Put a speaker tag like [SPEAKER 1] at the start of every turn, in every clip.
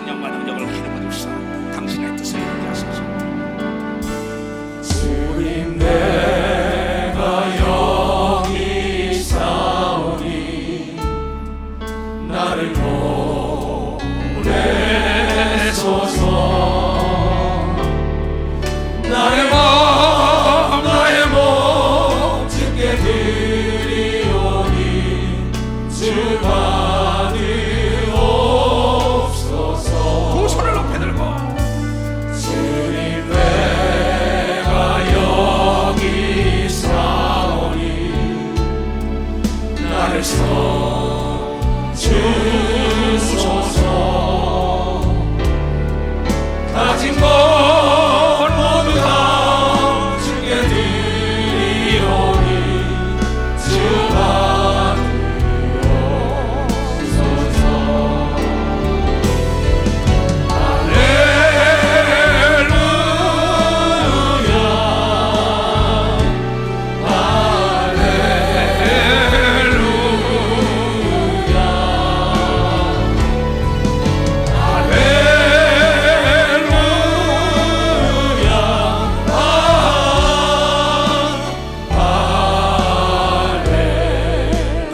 [SPEAKER 1] 성령과 능력을 기름을 주사 당신의 뜻을 이루게 하소서.
[SPEAKER 2] 주님 내가 여기 있사오니 나를 보내소서. 나의 몸 주께 드리오니 주 받으옵소서.
[SPEAKER 1] 두 손을 높이 들고
[SPEAKER 2] 주님 내가 여기 있사오니 나를 써주소서. 가진 것 모두 다 주께 드리오니 주 받으옵소서. 할렐루야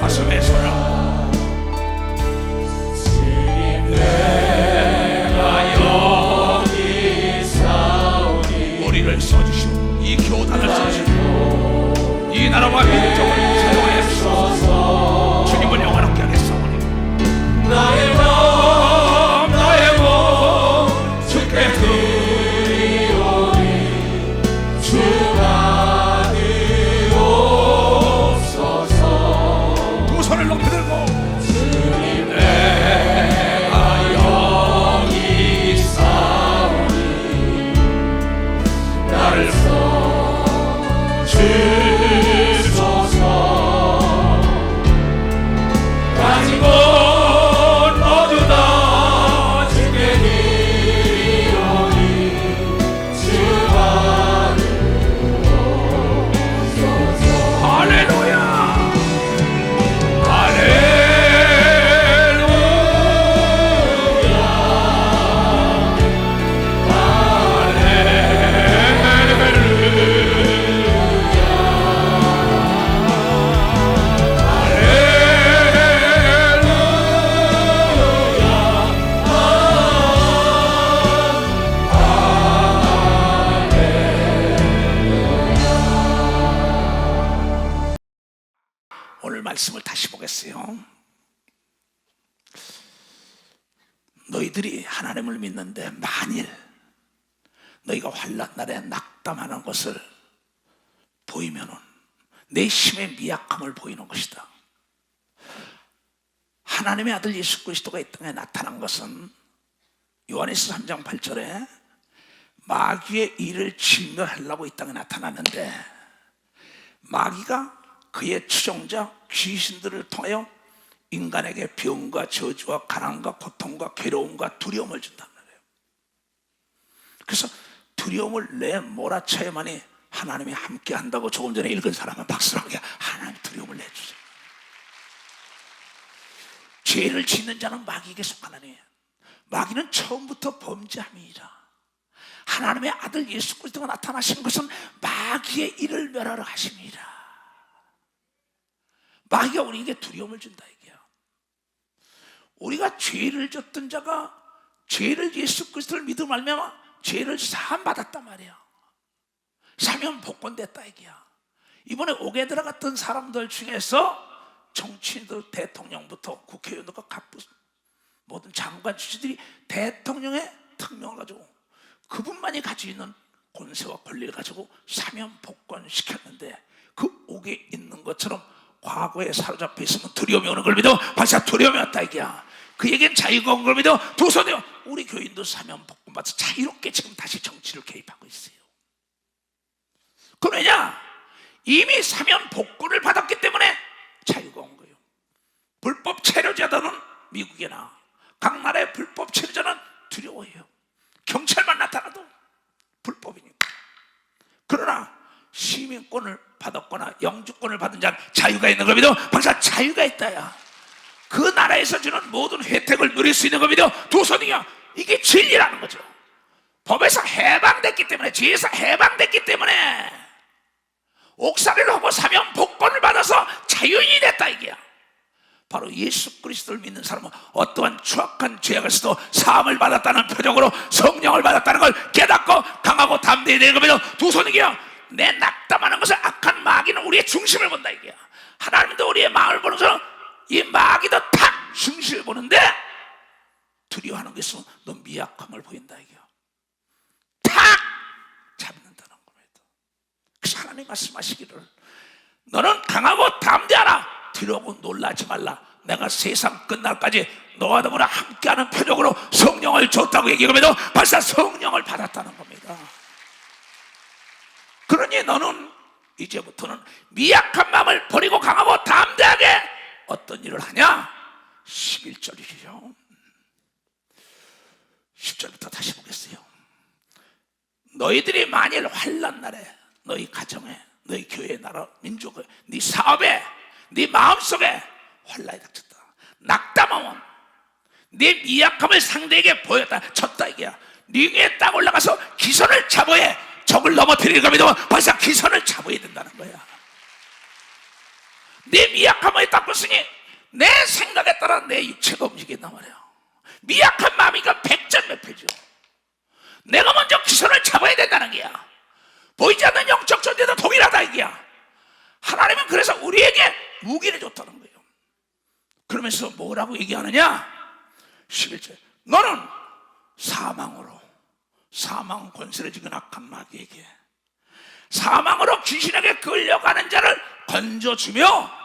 [SPEAKER 1] 가슴에 손을
[SPEAKER 2] 주님 내가 여기 있사오니
[SPEAKER 1] 우리를 써주시오. 이 교단을 써주시오. 이 나라와 민족을 사용하여 주소서. 주님을 영원하게 하겠사오니
[SPEAKER 2] 나의 몸 주께 드리오니 주 받으옵소서.
[SPEAKER 1] 두 손을 높이 들고
[SPEAKER 2] 주님 내가 여기 있사오니 나를 써주소서. 가진 것 모두 다 주께 드리오니 주 받으옵소서.
[SPEAKER 1] 할렐루야. 오늘 말씀을 다시 보겠어요. 너희들이 하나님을 믿는데 만일 너희가 환난 날에 낙담하는 것을 보이면은 내 힘의 미약함을 보이는 것이다. 하나님의 아들 예수 그리스도가 이 땅에 나타난 것은 요한일서 3장 8절에 마귀의 일을 증거하려고 이 땅에 나타났는데, 마귀가 그의 추종자 귀신들을 통하여 인간에게 병과 저주와 가난과 고통과 괴로움과 두려움을 준단 말이에요. 그래서 두려움을 내몰아쳐야만이 하나님이 함께 한다고 조금 전에 읽은 사람은 박수를 하게, 하나님 두려움을 내주세요. 죄를 짓는 자는 마귀에게 속하나니 마귀는 처음부터 범죄함이니라. 하나님의 아들 예수 그리스도가 나타나신 것은 마귀의 일을 멸하러 하심이라. 마귀가 우리에게 두려움을 준다 이게야. 우리가 죄를 졌던 자가 죄를 예수 그리스도를 믿음 말미암아 죄를 사함 받았단 말이야. 사면 복권됐다 이게야. 이번에 옥에 들어갔던 사람들 중에서 정치인들, 대통령부터 국회의원들과 각 모든 장관 주지들이 대통령의 특명을 가지고 그분만이 가지고 있는 권세와 권리를 가지고 사면 복권시켰는데, 그 옥에 있는 것처럼 과거에 사로잡혀 있으면 두려움이 오는 걸 믿어 벌써 두려움이 왔다 이게야. 그에겐 자유가 온 걸 믿어 두 손에. 우리 교인도 사면 복권 받아서 자유롭게 지금 다시 정치를 개입하고 있어요. 그럼 왜냐? 이미 사면 복권을 받았기 때문에 자유가 온 거예요. 불법 체류자들은 미국이나 각 나라의 불법 체류자는 두려워해요. 경찰만 나타나도 불법이니까. 그러나 시민권을 받았거나 영주권을 받은 자는 자유가 있는 걸 믿어 벌써 자유가 있다야. 그 나라에서 주는 모든 혜택을 누릴 수 있는 걸 믿어 두 손이야. 이게 진리라는 거죠. 법에서 해방됐기 때문에, 죄에서 해방됐기 때문에 옥살이를 하고 사면 복권을 받아서 자유인이 됐다 이게야. 바로 예수 그리스도를 믿는 사람은 어떠한 추악한 죄악에서도 사함을 받았다는 표적으로 성령을 받았다는 걸 깨닫고 강하고 담대해야 되는 겁니다. 두 손이게요. 내 낙담하는 것을 악한 마귀는 우리의 중심을 본다 이게야. 하나님도 우리의 마음을 보는 것은 이 마귀도 탁 중심을 보는데 두려워하는 게 있으면 너 미약함을 보인다 이게야. 탁 잡는다는 겁니다. 그래서 하나님 말씀하시기를 너는 강하고 담대하라. 두려워 놀라지 말라. 내가 세상 끝날까지 너와 더불어 함께하는 표적으로 성령을 줬다고 얘기하면서 벌써 성령을 받았다는 겁니다. 그러니 너는 이제부터는 미약한 마음을 버리고 강하고 담대하게 어떤 일을 하냐? 11절이죠 10절부터 다시 보겠어요. 너희들이 만일 환난 날에 너희 가정에, 너희 교회, 나라, 민족에, 네 사업에, 네 마음속에 환난이 닥쳤다. 낙담하면 네 미약함을 상대에게 보였다. 쳤다 이게야. 링에 딱 올라가서 기선을 잡아야 적을 넘어뜨리는 겁니다. 벌써 기선을 잡아야 된다는 거야. 내 미약함을 딱 봤으니 내 생각에 따라 내 육체가 움직인단 말이야. 미약한 마음이니까 백전백패죠. 내가 먼저 기선을 잡아야 된다는 게야. 보이지 않는 영적 존재도 동일하다 이게야. 하나님은 그래서 우리에게 무기를 줬다는 거예요. 그러면서 뭐라고 얘기하느냐? 11절 너는 사망으로, 사망 권세를 지닌 악한 마귀에게, 사망으로 귀신에게 끌려가는 자를 건져주며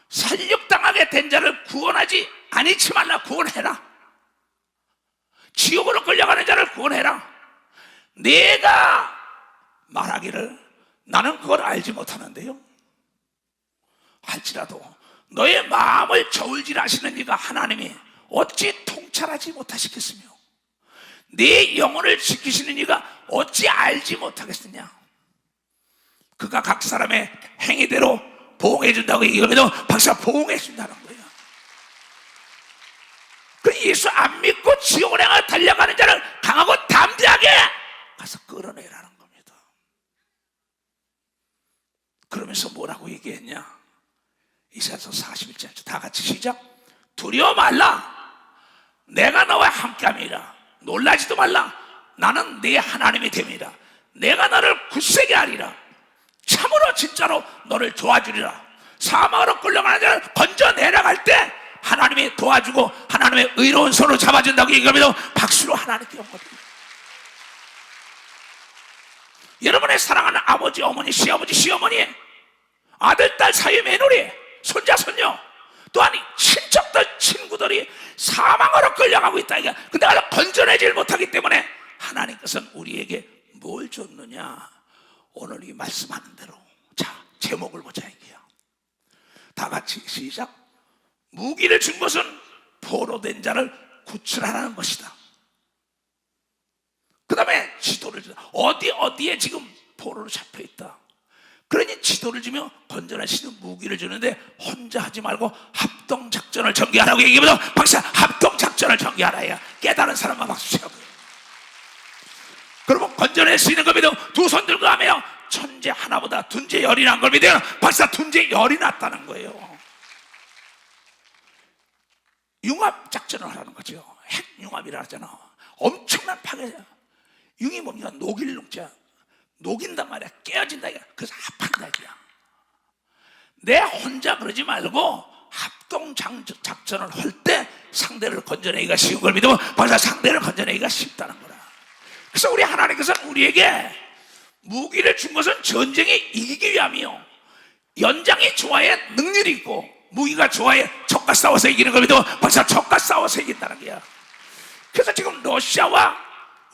[SPEAKER 1] 살육당하게 된 자를 구원하지 아니치 말라. 구원해라. 지옥으로 끌려가는 자를 구원해라. 내가 말하기를 나는 그걸 알지 못하는데요, 할지라도 너의 마음을 저울질하시는 네가 하나님이 어찌 통찰하지 못하시겠으며 네 영혼을 지키시는 네가 어찌 알지 못하겠느냐. 그가 각 사람의 행위대로 보응해 준다고 얘기하면 박사 보응해 준다는 거예요. 그 예수 안 믿고 지옥을 향해 달려가는 자를 강하고 담대하게 가서 끌어내라는 겁니다. 그러면서 뭐라고 얘기했냐? 이사야서 41장 다 같이 시작. 두려워 말라. 내가 너와 함께함이라. 놀라지도 말라. 나는 네 하나님이 됨이라. 내가 너를 굳세게 하리라. 참으로 진짜로 너를 도와주리라. 사망으로 끌려가는 자를 건져내라 할 때 하나님이 도와주고 하나님의 의로운 손으로 잡아준다고 얘기하면 박수로 하나님께 영광드립니다. 여러분의 사랑하는 아버지, 어머니, 시아버지, 시어머니, 아들, 딸, 사위, 며느리, 손자, 손녀, 또한 친척들, 친구들이 사망으로 끌려가고 있다. 근데 아직 건져내질 못하기 때문에 하나님께서는 우리에게 뭘 줬느냐? 오늘 이 말씀하는 대로. 자, 제목을 보자 이게요. 다 같이 시작. 무기를 준 것은 포로된 자를 구출하라는 것이다. 그 다음에 지도를 주다. 어디에 지금 포로로 잡혀있다. 그러니 지도를 주며 건전하시는 무기를 주는데 혼자 하지 말고 합동작전을 전개하라고 얘기하면 박사 합동작전을 전개하라야. 깨달은 사람만 박수 쳐요. 그러면 건전할 수 있는 겁니다. 두 손 들고 하며 천재 하나보다 둔재 열이 난 걸 믿어요. 박사 둔재 열이 났다는 거예요. 융합작전을 하라는 거죠. 핵융합이라 하잖아. 엄청난 파괴야. 융이 뭡니까? 녹일 녹자. 녹인단 말이야. 깨어진다. 그래서 합한다. 내 혼자 그러지 말고 합동작전을 할 때 상대를 건져내기가 쉬운 걸 믿으면 벌써 상대를 건져내기가 쉽다는 거라. 그래서 우리 하나님께서는 우리에게 무기를 준 것은 전쟁에 이기기 위함이요, 연장이 좋아야 능률이 있고 무기가 좋아야 적과 싸워서 이기는 걸 믿으면 벌써 적과 싸워서 이긴다는 거야. 그래서 지금 러시아와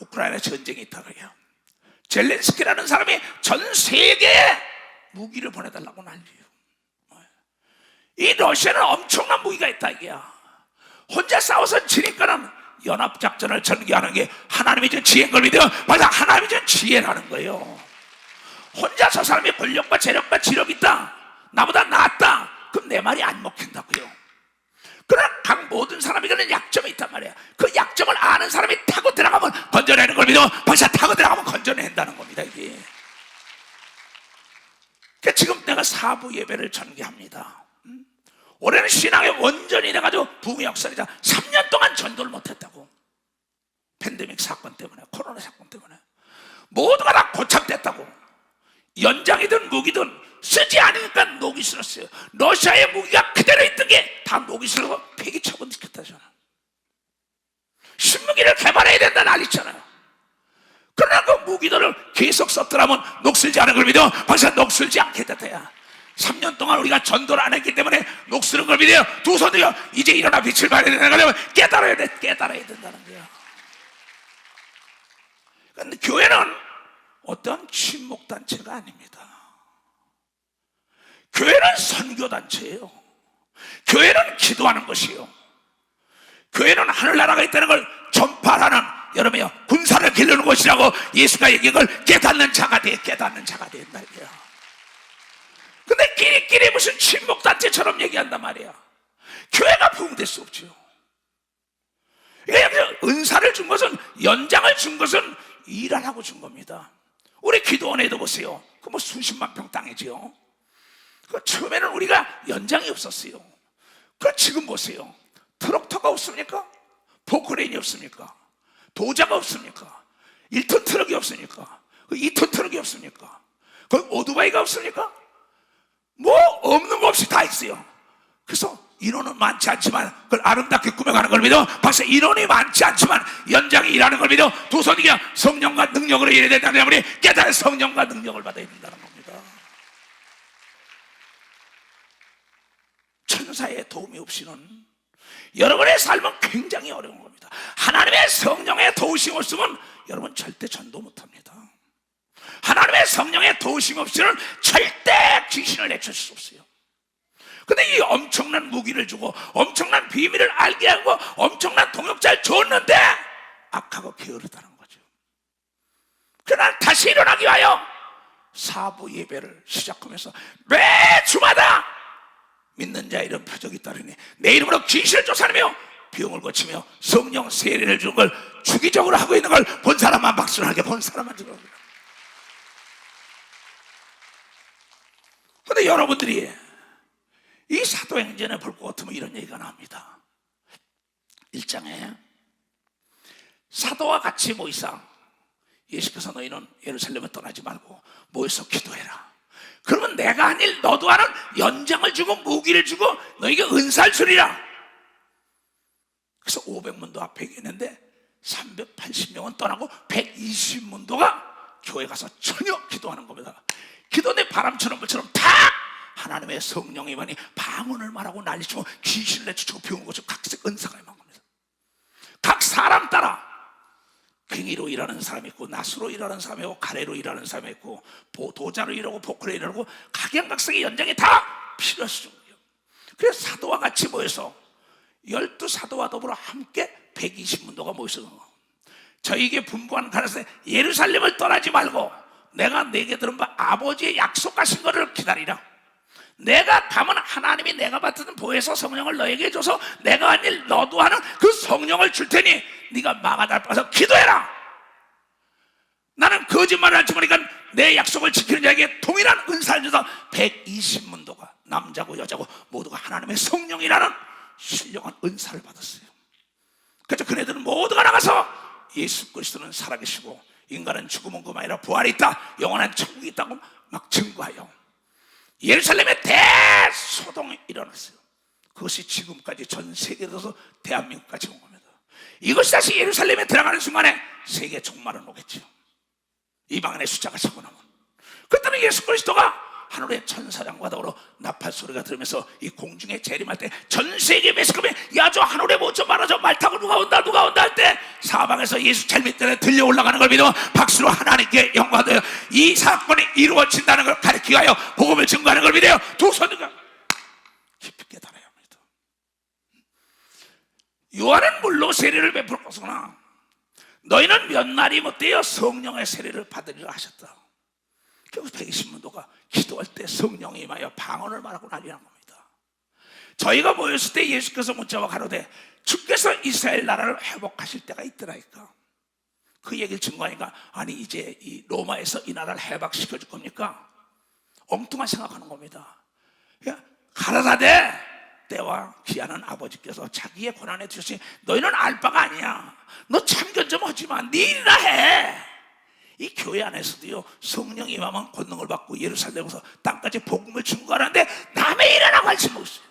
[SPEAKER 1] 우크라이나 전쟁이 있다는 거야. 젤렌스키라는 사람이 전 세계에 무기를 보내달라고 난리예요. 이 러시아는 엄청난 무기가 있다 이게야. 혼자 싸워서 지니까는 연합작전을 전개하는 게 하나님이 준 지혜인 걸 믿으면 맞아, 하나님이 준 지혜라는 거예요. 혼자 저 사람이 권력과 재력과 지력이 있다, 나보다 낫다, 그럼 내 말이 안 먹힌다고요. 그러나 각 모든 사람에게는 약점이 있단 말이야. 그 약점을 아는 사람이 믿어 박사 타고 들어가면 건져낸다는 겁니다. 이게. 그러니까 지금 내가 사부 예배를 전개합니다. 올해는 신앙의 원전이 돼가지고 부흥의 역사이자 3년 동안 전도를 못했다고. 팬데믹 사건 때문에, 코로나 사건 때문에 모두가 다 고착됐다고. 연장이든 무기든 쓰지 않으니까 녹이 슬었어요. 러시아의 무기가 그대로 있던 게 다 녹이 슬고 폐기 처분시켰다. 저는 신무기를 개발해야 된다 난리잖아요. 그러나 그 무기들을 계속 썼더라면 녹슬지 않은 걸 믿어 벌써 녹슬지 않겠다. 3년 동안 우리가 전도를 안 했기 때문에 녹슬은 걸 믿어요. 두 손도요. 이제 일어나 빛을 발해야 되는 깨달아야 된다는 거야. 그런데 교회는 어떤 친목단체가 아닙니다. 교회는 선교단체예요. 교회는 기도하는 것이요. 교회는 하늘나라가 있다는 걸 전파하는 여러분이요 군사를 기르는 것이라고 예수가 얘기한 걸 깨닫는 자가 된다 이거야. 근데 끼리끼리 무슨 친목단체처럼 얘기한단 말이야. 교회가 부흥될 수 없죠. 은사를 준 것은, 연장을 준 것은 일하라고 준 겁니다. 우리 기도원에도 보세요. 그 뭐 수십만 평 땅이지요. 그 처음에는 우리가 연장이 없었어요. 그 지금 보세요. 트럭터가 없습니까? 포크레인이 없습니까? 도자가 없습니까? 1톤 트럭이 없습니까? 2톤 트럭이 없습니까? 그 오토바이가 없습니까? 뭐 없는 거 없이 다 있어요. 그래서 인원은 많지 않지만 그걸 아름답게 꾸며가는 걸 믿어 박사 인원이 많지 않지만 연장이 일하는 걸 믿어 두 손이 그냥 성령과 능력으로 일해야 된다는 우리 깨달은 성령과 능력을 받아야 된다는 겁니다. 천사의 도움이 없이는 여러분의 삶은 굉장히 어려운 겁니다. 하나님의 성령의 도우심 없으면 여러분 절대 전도 못합니다. 하나님의 성령의 도우심 없이는 절대 귀신을 내칠 수 없어요. 근데 이 엄청난 무기를 주고 엄청난 비밀을 알게 하고 엄청난 동역자를 줬는데 악하고 게으르다는 거죠. 그러나 다시 일어나기 위하여 사부 예배를 시작하면서 매 주마다 믿는 자 이런 표적이 따르니 내 이름으로 귀신을 쫓아내며 병을 고치며 성령 세례를 주는 걸 주기적으로 하고 있는 걸 본 사람만 박수를 하게, 본 사람만 들어옵니다. 그런데 여러분들이 이 사도행전에 볼 것 같으면 이런 얘기가 나옵니다. 1장에 사도와 같이 모이사 예수께서 너희는 예루살렘을 떠나지 말고 모여서 기도해라. 그러면 내가 한 일 너도 하는 연장을 주고 무기를 주고 너희에게 은사를 주리라. 그래서 500문도 앞에 있는데 380명은 떠나고 120문도가 교회 가서 전혀 기도하는 겁니다. 기도는 바람처럼 불처럼 탁 하나님의 성령이 많이 방언을 말하고 난리치고 귀신을 내쫓고 병을 고치고 각색 은사가 임한 겁니다. 각 사람 따라 괭이로 일하는 사람이 있고 낫으로 일하는 사람이 있고 가래로 일하는 사람이 있고 도자로 일하고 포크로 일하고 각양각색의 연장이 다 필요하시죠. 그래서 사도와 같이 모여서 12사도와 더불어 함께 120문도가 모여서 저에게 분부한 가라사대 예루살렘을 떠나지 말고 내가 내게 들은 바 아버지의 약속하신 것을 기다리라. 내가 담은 하나님이 내가 받은 보혜사 성령을 너에게 줘서 내가 한 일 너도 하는 그 성령을 줄 테니 네가 마가다를 빠서 기도해라. 나는 거짓말을 할지 모르니까 내 약속을 지키는 자에게 동일한 은사를 줘서 120문도가 남자고 여자고 모두가 하나님의 성령이라는 신령한 은사를 받았어요. 그래서 그네들은 모두가 나가서 예수 그리스도는 살아계시고 인간은 죽음은 그만 아니라 부활이 있다, 영원한 천국이 있다고 막 증거하여 예루살렘에 대소동이 일어났어요. 그것이 지금까지 전 세계에서 대한민국까지 온 겁니다. 이것이 다시 예루살렘에 들어가는 순간에 세계 종말은 오겠죠. 이방인의 숫자가 차고 나면 그때는 예수 그리스도가 하늘의 천사장과 더불어 나팔 소리가 들으면서 이 공중에 재림할 때 전 세계 매스컴에 야 저 하늘에 뭐 좀 말아 저 말 타고 누가 온다 할 때 사방에서 예수 잘 믿더니 들려 올라가는 걸 믿으면 박수로 하나님께 영광되어 이 사건이 이루어진다는 걸 가르치기 위하여 복음을 증거하는 걸 믿어요. 두 손으로 깊이 깨달아야 합니다. 요한은 물로 세례를 베풀었으나 너희는 몇 날이 못되어 성령의 세례를 받으리라 하셨다. 결국 120문도가 기도할 때 성령이 임하여 방언을 말하고 난리난 겁니다. 저희가 모였을 때 예수께서 문자와 가로되 주께서 이스라엘 나라를 회복하실 때가 있더라니까. 그 얘기를 증거하니까 아니 이제 이 로마에서 이 나라를 해박시켜 줄 겁니까? 엉뚱한 생각하는 겁니다. 그러니까 가라사대 때와 귀하는 아버지께서 자기의 고난에 주셨으니 너희는 알 바가 아니야. 너 참견 좀 하지마. 네 일이나 해. 이 교회 안에서도요, 성령 임하면 권능을 받고 예루살렘에서 땅까지 복음을 증거하는데 남의 일에나 관심 없어요.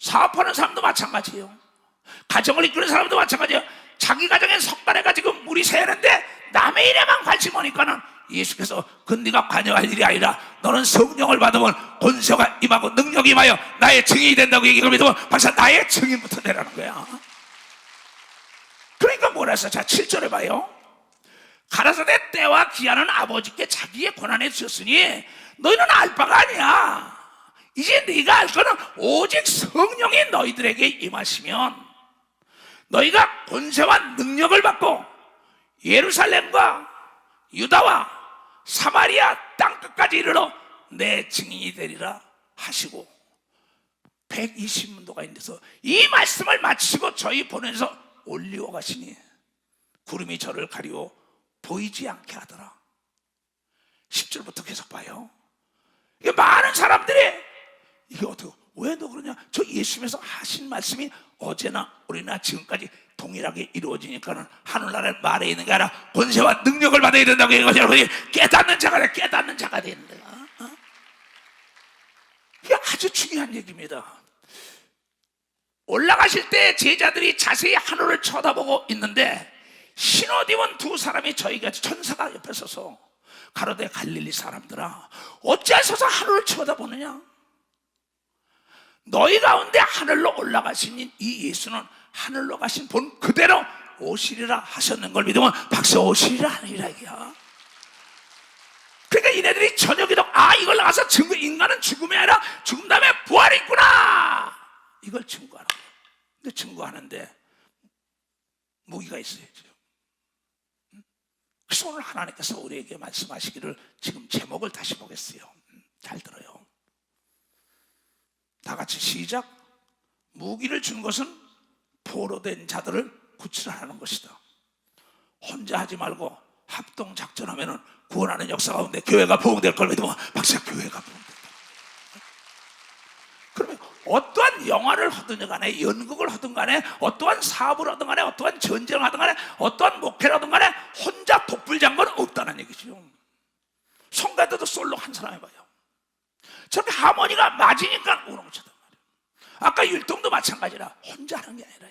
[SPEAKER 1] 사업하는 사람도 마찬가지예요. 가정을 이끄는 사람도 마찬가지예요. 자기 가정에 석가래가 지금 물이 새는데 남의 일에만 관심 하니까는 예수께서 그 네가 관여할 일이 아니라 너는 성령을 받으면 권세가 임하고 능력이 임하여 나의 증인이 된다고 얘기를 믿으면 벌써 나의 증인부터 되라는 거야. 그러니까 뭐라 했어? 자, 7절에 봐요. 가라사대 때와 귀하는 아버지께 자기의 고난에 주셨으니 너희는 알 바가 아니야. 이제 네가 알 거는 오직 성령이 너희들에게 임하시면 너희가 권세와 능력을 받고 예루살렘과 유다와 사마리아 땅끝까지 이르러 내 증인이 되리라 하시고 120문도가 있는데서 이 말씀을 마치고 저희 보내서 올리어 가시니 구름이 저를 가리워 보이지 않게 하더라. 10절부터 계속 봐요. 이게 많은 사람들이 이게 어떻게 왜 너 그러냐? 저 예수님께서 하신 말씀이 어제나 오늘이나 지금까지 동일하게 이루어지니까는 하늘나라의 말에 있는 게 아니라 권세와 능력을 받아야 된다고 얘기하죠. 여러분이 깨닫는 자가 돼, 깨닫는 자가 되는 거야. 이게 아주 중요한 얘기입니다. 올라가실 때 제자들이 자세히 하늘을 쳐다보고 있는데 신옷 입은 두 사람이 저희가 천사가 옆에 서서 가로되 갈릴리 사람들아 어찌 서서 하늘을 쳐다보느냐? 너희 가운데 하늘로 올라가신 이 예수는 하늘로 가신 본 그대로 오시리라 하셨는 걸 믿으면 박수 오시리라 하니라 이게야. 그러니까 이네들이 저녁에도 이걸 나가서 증거, 인간은 죽음이 아니라 죽음 다음에 부활이 있구나 이걸 증거하는 거예요. 근데 증거하는데 무기가 있어야죠. 그래서 오늘 하나님께서 우리에게 말씀하시기를 지금 제목을 다시 보겠어요. 잘 들어요. 다 같이 시작. 무기를 준 것은 포로된 자들을 구출하는 것이다. 혼자 하지 말고 합동작전하면 구원하는 역사 가운데 교회가 부흥될 걸 믿으면 박사 교회가 부흥된다. 그러면 어떠한 영화를 하든 간에 연극을 하든 간에 어떠한 사업을 하든 간에 어떠한 전쟁을 하든 간에 어떠한 목회를 하든 간에 혼자 독불장군은 없다는 얘기죠. 성가대도 솔로 한 사람 해봐요. 저렇게 하모니가 맞으니까 우렁차단 말이에요. 아까 율동도 마찬가지라 혼자 하는 게 아니라.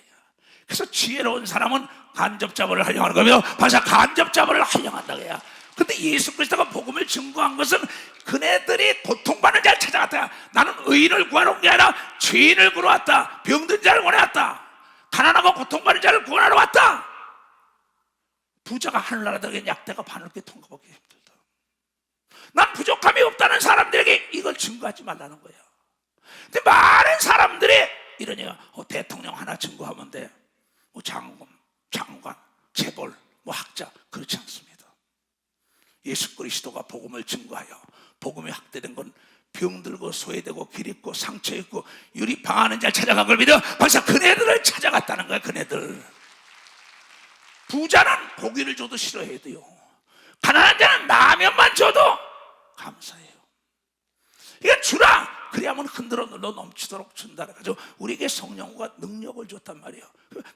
[SPEAKER 1] 그래서 지혜로운 사람은 간접자벌을 활용하는 거며 바사 간접자벌을 활용한다고 해요. 근데 예수 그리스도가 복음을 증거한 것은 그네들이 고통받는 자를 찾아갔다. 나는 의인을 구하러 온 게 아니라 죄인을 구하러 왔다. 병든 자를 구해왔다. 가난하고 고통받는 자를 구하러 왔다. 부자가 하늘나라 들어가는 약대가 바늘게 통과받기 힘들다. 난 부족함이 없다는 사람들에게 이걸 증거하지 말라는 거예요. 근데 많은 사람들이 이러니까 대통령 하나 증거하면 돼. 장관, 재벌, 학자 그렇지 않습니다. 예수 그리스도가 복음을 증거하여 복음이 확대된 건 병들고 소외되고 기립고 상처 있고 유리 방하는 자를 찾아간 걸 믿어 벌써 그네들을 찾아갔다는 거야. 그네들. 부자는 고기를 줘도 싫어해야 돼요. 가난한 자는 라면만 줘도 감사해요. 이거 주라. 그래야만 흔들어 눌러 넘치도록 준다. 그래가지고 우리에게 성령과 능력을 줬단 말이에요.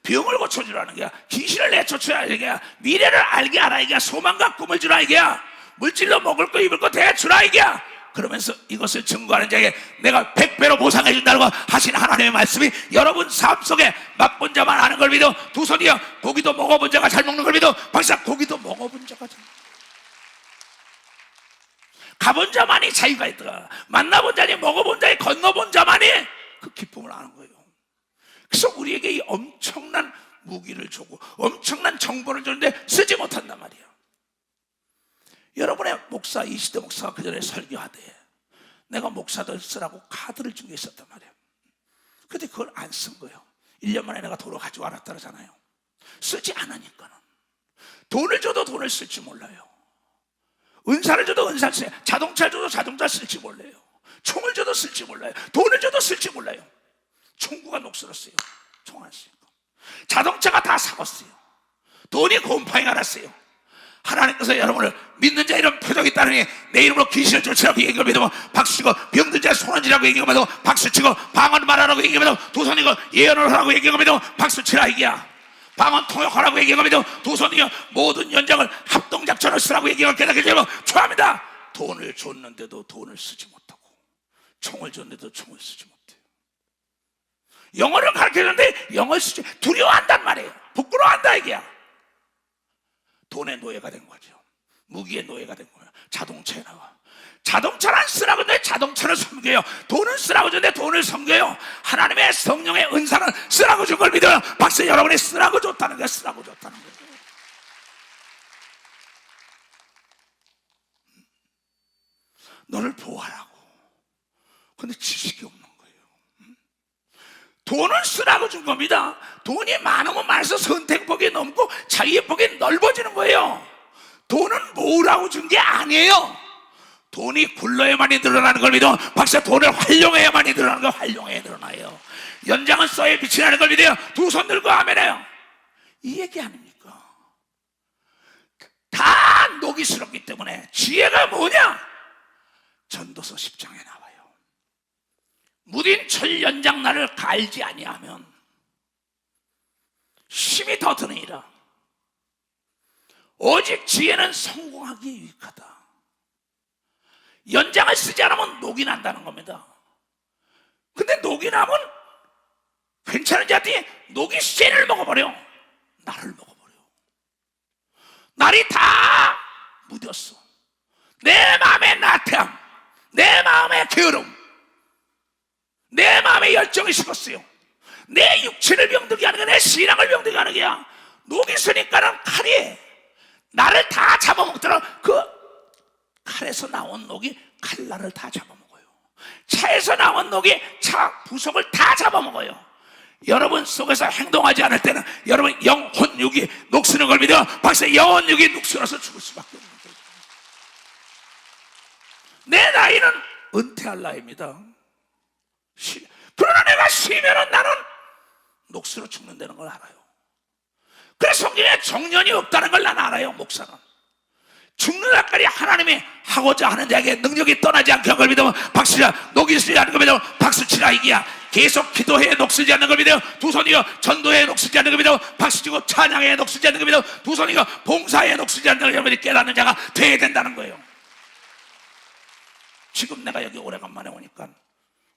[SPEAKER 1] 병을 고쳐주라는 게야. 귀신을 내쫓아야 이게야. 미래를 알게 하라 이게야. 소망과 꿈을 주라 이게야. 물질로 먹을 거 입을 거 대주라 이게야. 그러면서 이것을 증거하는 자에게 내가 100배로 보상해 준다고 하신 하나님의 말씀이 여러분 삶 속에 맛본 자만 아는 걸 믿어. 두 손이여 고기도 먹어본 자가 잘 먹는 걸 믿어. 박사 고기도 먹어본 자가 잘 가본 자만이 자유가 있더라. 만나본 자니 먹어본 자니 건너본 자만이 그 기쁨을 아는 거예요. 그래서 우리에게 이 엄청난 무기를 주고 엄청난 정보를 주는데 쓰지 못한단 말이에요. 여러분의 목사 이시대 목사가 그 전에 설교하되 내가 목사들 쓰라고 카드를 준 게 있었단 말이에요. 근데 그걸 안 쓴 거예요. 1년 만에 내가 도로 가지고 알았다잖아요. 쓰지 않으니까는. 돈을 줘도 돈을 쓸 줄 몰라요. 은사를 줘도 은사를 써요. 자동차를 줘도 자동차 쓸지 몰라요. 총을 줘도 쓸지 몰라요. 돈을 줘도 쓸지 몰라요. 총구가 녹슬었어요. 총 안 쓰니까. 자동차가 다 사갔어요. 돈이 곰팡이 알았어요. 하나님께서 여러분을 믿는 자 이런 표적이 있다느니 내 이름으로 귀신을 쫓으라고 얘기하면 박수치고, 병든 자 손흔지라고 얘기하면 박수치고, 방언 말하라고 얘기하면 두 손이고, 예언을 하라고 얘기하면 박수치라 얘기야. 방언 통역하라고 얘기하면 두 손이고, 모든 연장을 합동작전을 쓰라고 얘기하면 깨닫게 되면 좋아합니다. 돈을 줬는데도 돈을 쓰지 못하고, 총을 줬는데도 총을 쓰지 못해요. 영어를 가르쳐줬는데 영어를 쓰지, 두려워한단 말이에요. 부끄러워한다 얘기야. 돈의 노예가 된 거죠. 무기의 노예가 된 거예요. 자동차에 나와. 자동차를 쓰라고 했는데 자동차를 섬겨요. 돈을 쓰라고 줬는데 돈을 섬겨요. 하나님의 성령의 은사는 쓰라고 준 걸 믿어요. 박수. 여러분이 쓰라고 줬다는 거예요. 쓰라고 줬다는 거예요. 너를 보호하라고. 근데 지식이 없는 거예요. 돈을 쓰라고 준 겁니다. 돈이 많으면 많아서 선택폭이 넘고 자기의 폭이 넓어지는 거예요. 돈은 모으라고 준 게 아니에요. 돈이 굴러야만이 늘어나는 걸 믿어. 박사. 돈을 활용해야만이 늘어나는 거. 활용해야 늘어나요. 연장은 써야 빛이 나는 걸 믿어요. 두 손 들고 아멘해요. 이 얘기 아닙니까? 다 노기스럽기 때문에 지혜가 뭐냐? 전도서 10장에 나와요. 무딘 철 연장 나를 갈지 아니하면 힘이 더 드느니라. 오직 지혜는 성공하기 유익하다. 연장을 쓰지 않으면 녹이 난다는 겁니다. 근데 녹이 나면 괜찮은 자들이 녹이 쇠를 먹어버려. 나를 먹어버려. 날이 다 묻었어. 내 마음의 나태함, 내 마음의 게으름, 내 마음의 열정이 식었어요. 내 육체를 병들게 하는 거야. 내 신앙을 병들게 하는 거야. 녹이 있으니까는 칼이 나를 다 잡아먹더라. 그 칼에서 나온 녹이 칼날을 다 잡아먹어요. 차에서 나온 녹이 차 부속을 다 잡아먹어요. 여러분 속에서 행동하지 않을 때는 여러분 영혼육이 녹쓰는 걸 믿어. 박사. 영혼육이 녹슬어서 죽을 수밖에 없는 거예요. 내 나이는 은퇴할 나이입니다. 그러나 내가 쉬면은 나는 녹슬어 죽는다는 걸 알아요. 그래서 성경에 정년이 없다는 걸 난 알아요. 목사는 죽는 날까지 하나님이 하고자 하는 자에게 능력이 떠나지 않게 한 걸 믿으면 박수치라. 녹이 쓰지 않는 걸 믿으면 박수치라 이기야. 계속 기도해 녹슬지 않는 걸 믿어요. 두 손이요. 전도해 녹슬지 않는 걸 믿어요. 박수치고 찬양해 녹슬지 않는 걸 믿어요. 두 손이요. 봉사해 녹슬지 않는 걸 여러분이 깨닫는 자가 되어야 된다는 거예요. 지금 내가 여기 오래간만에 오니까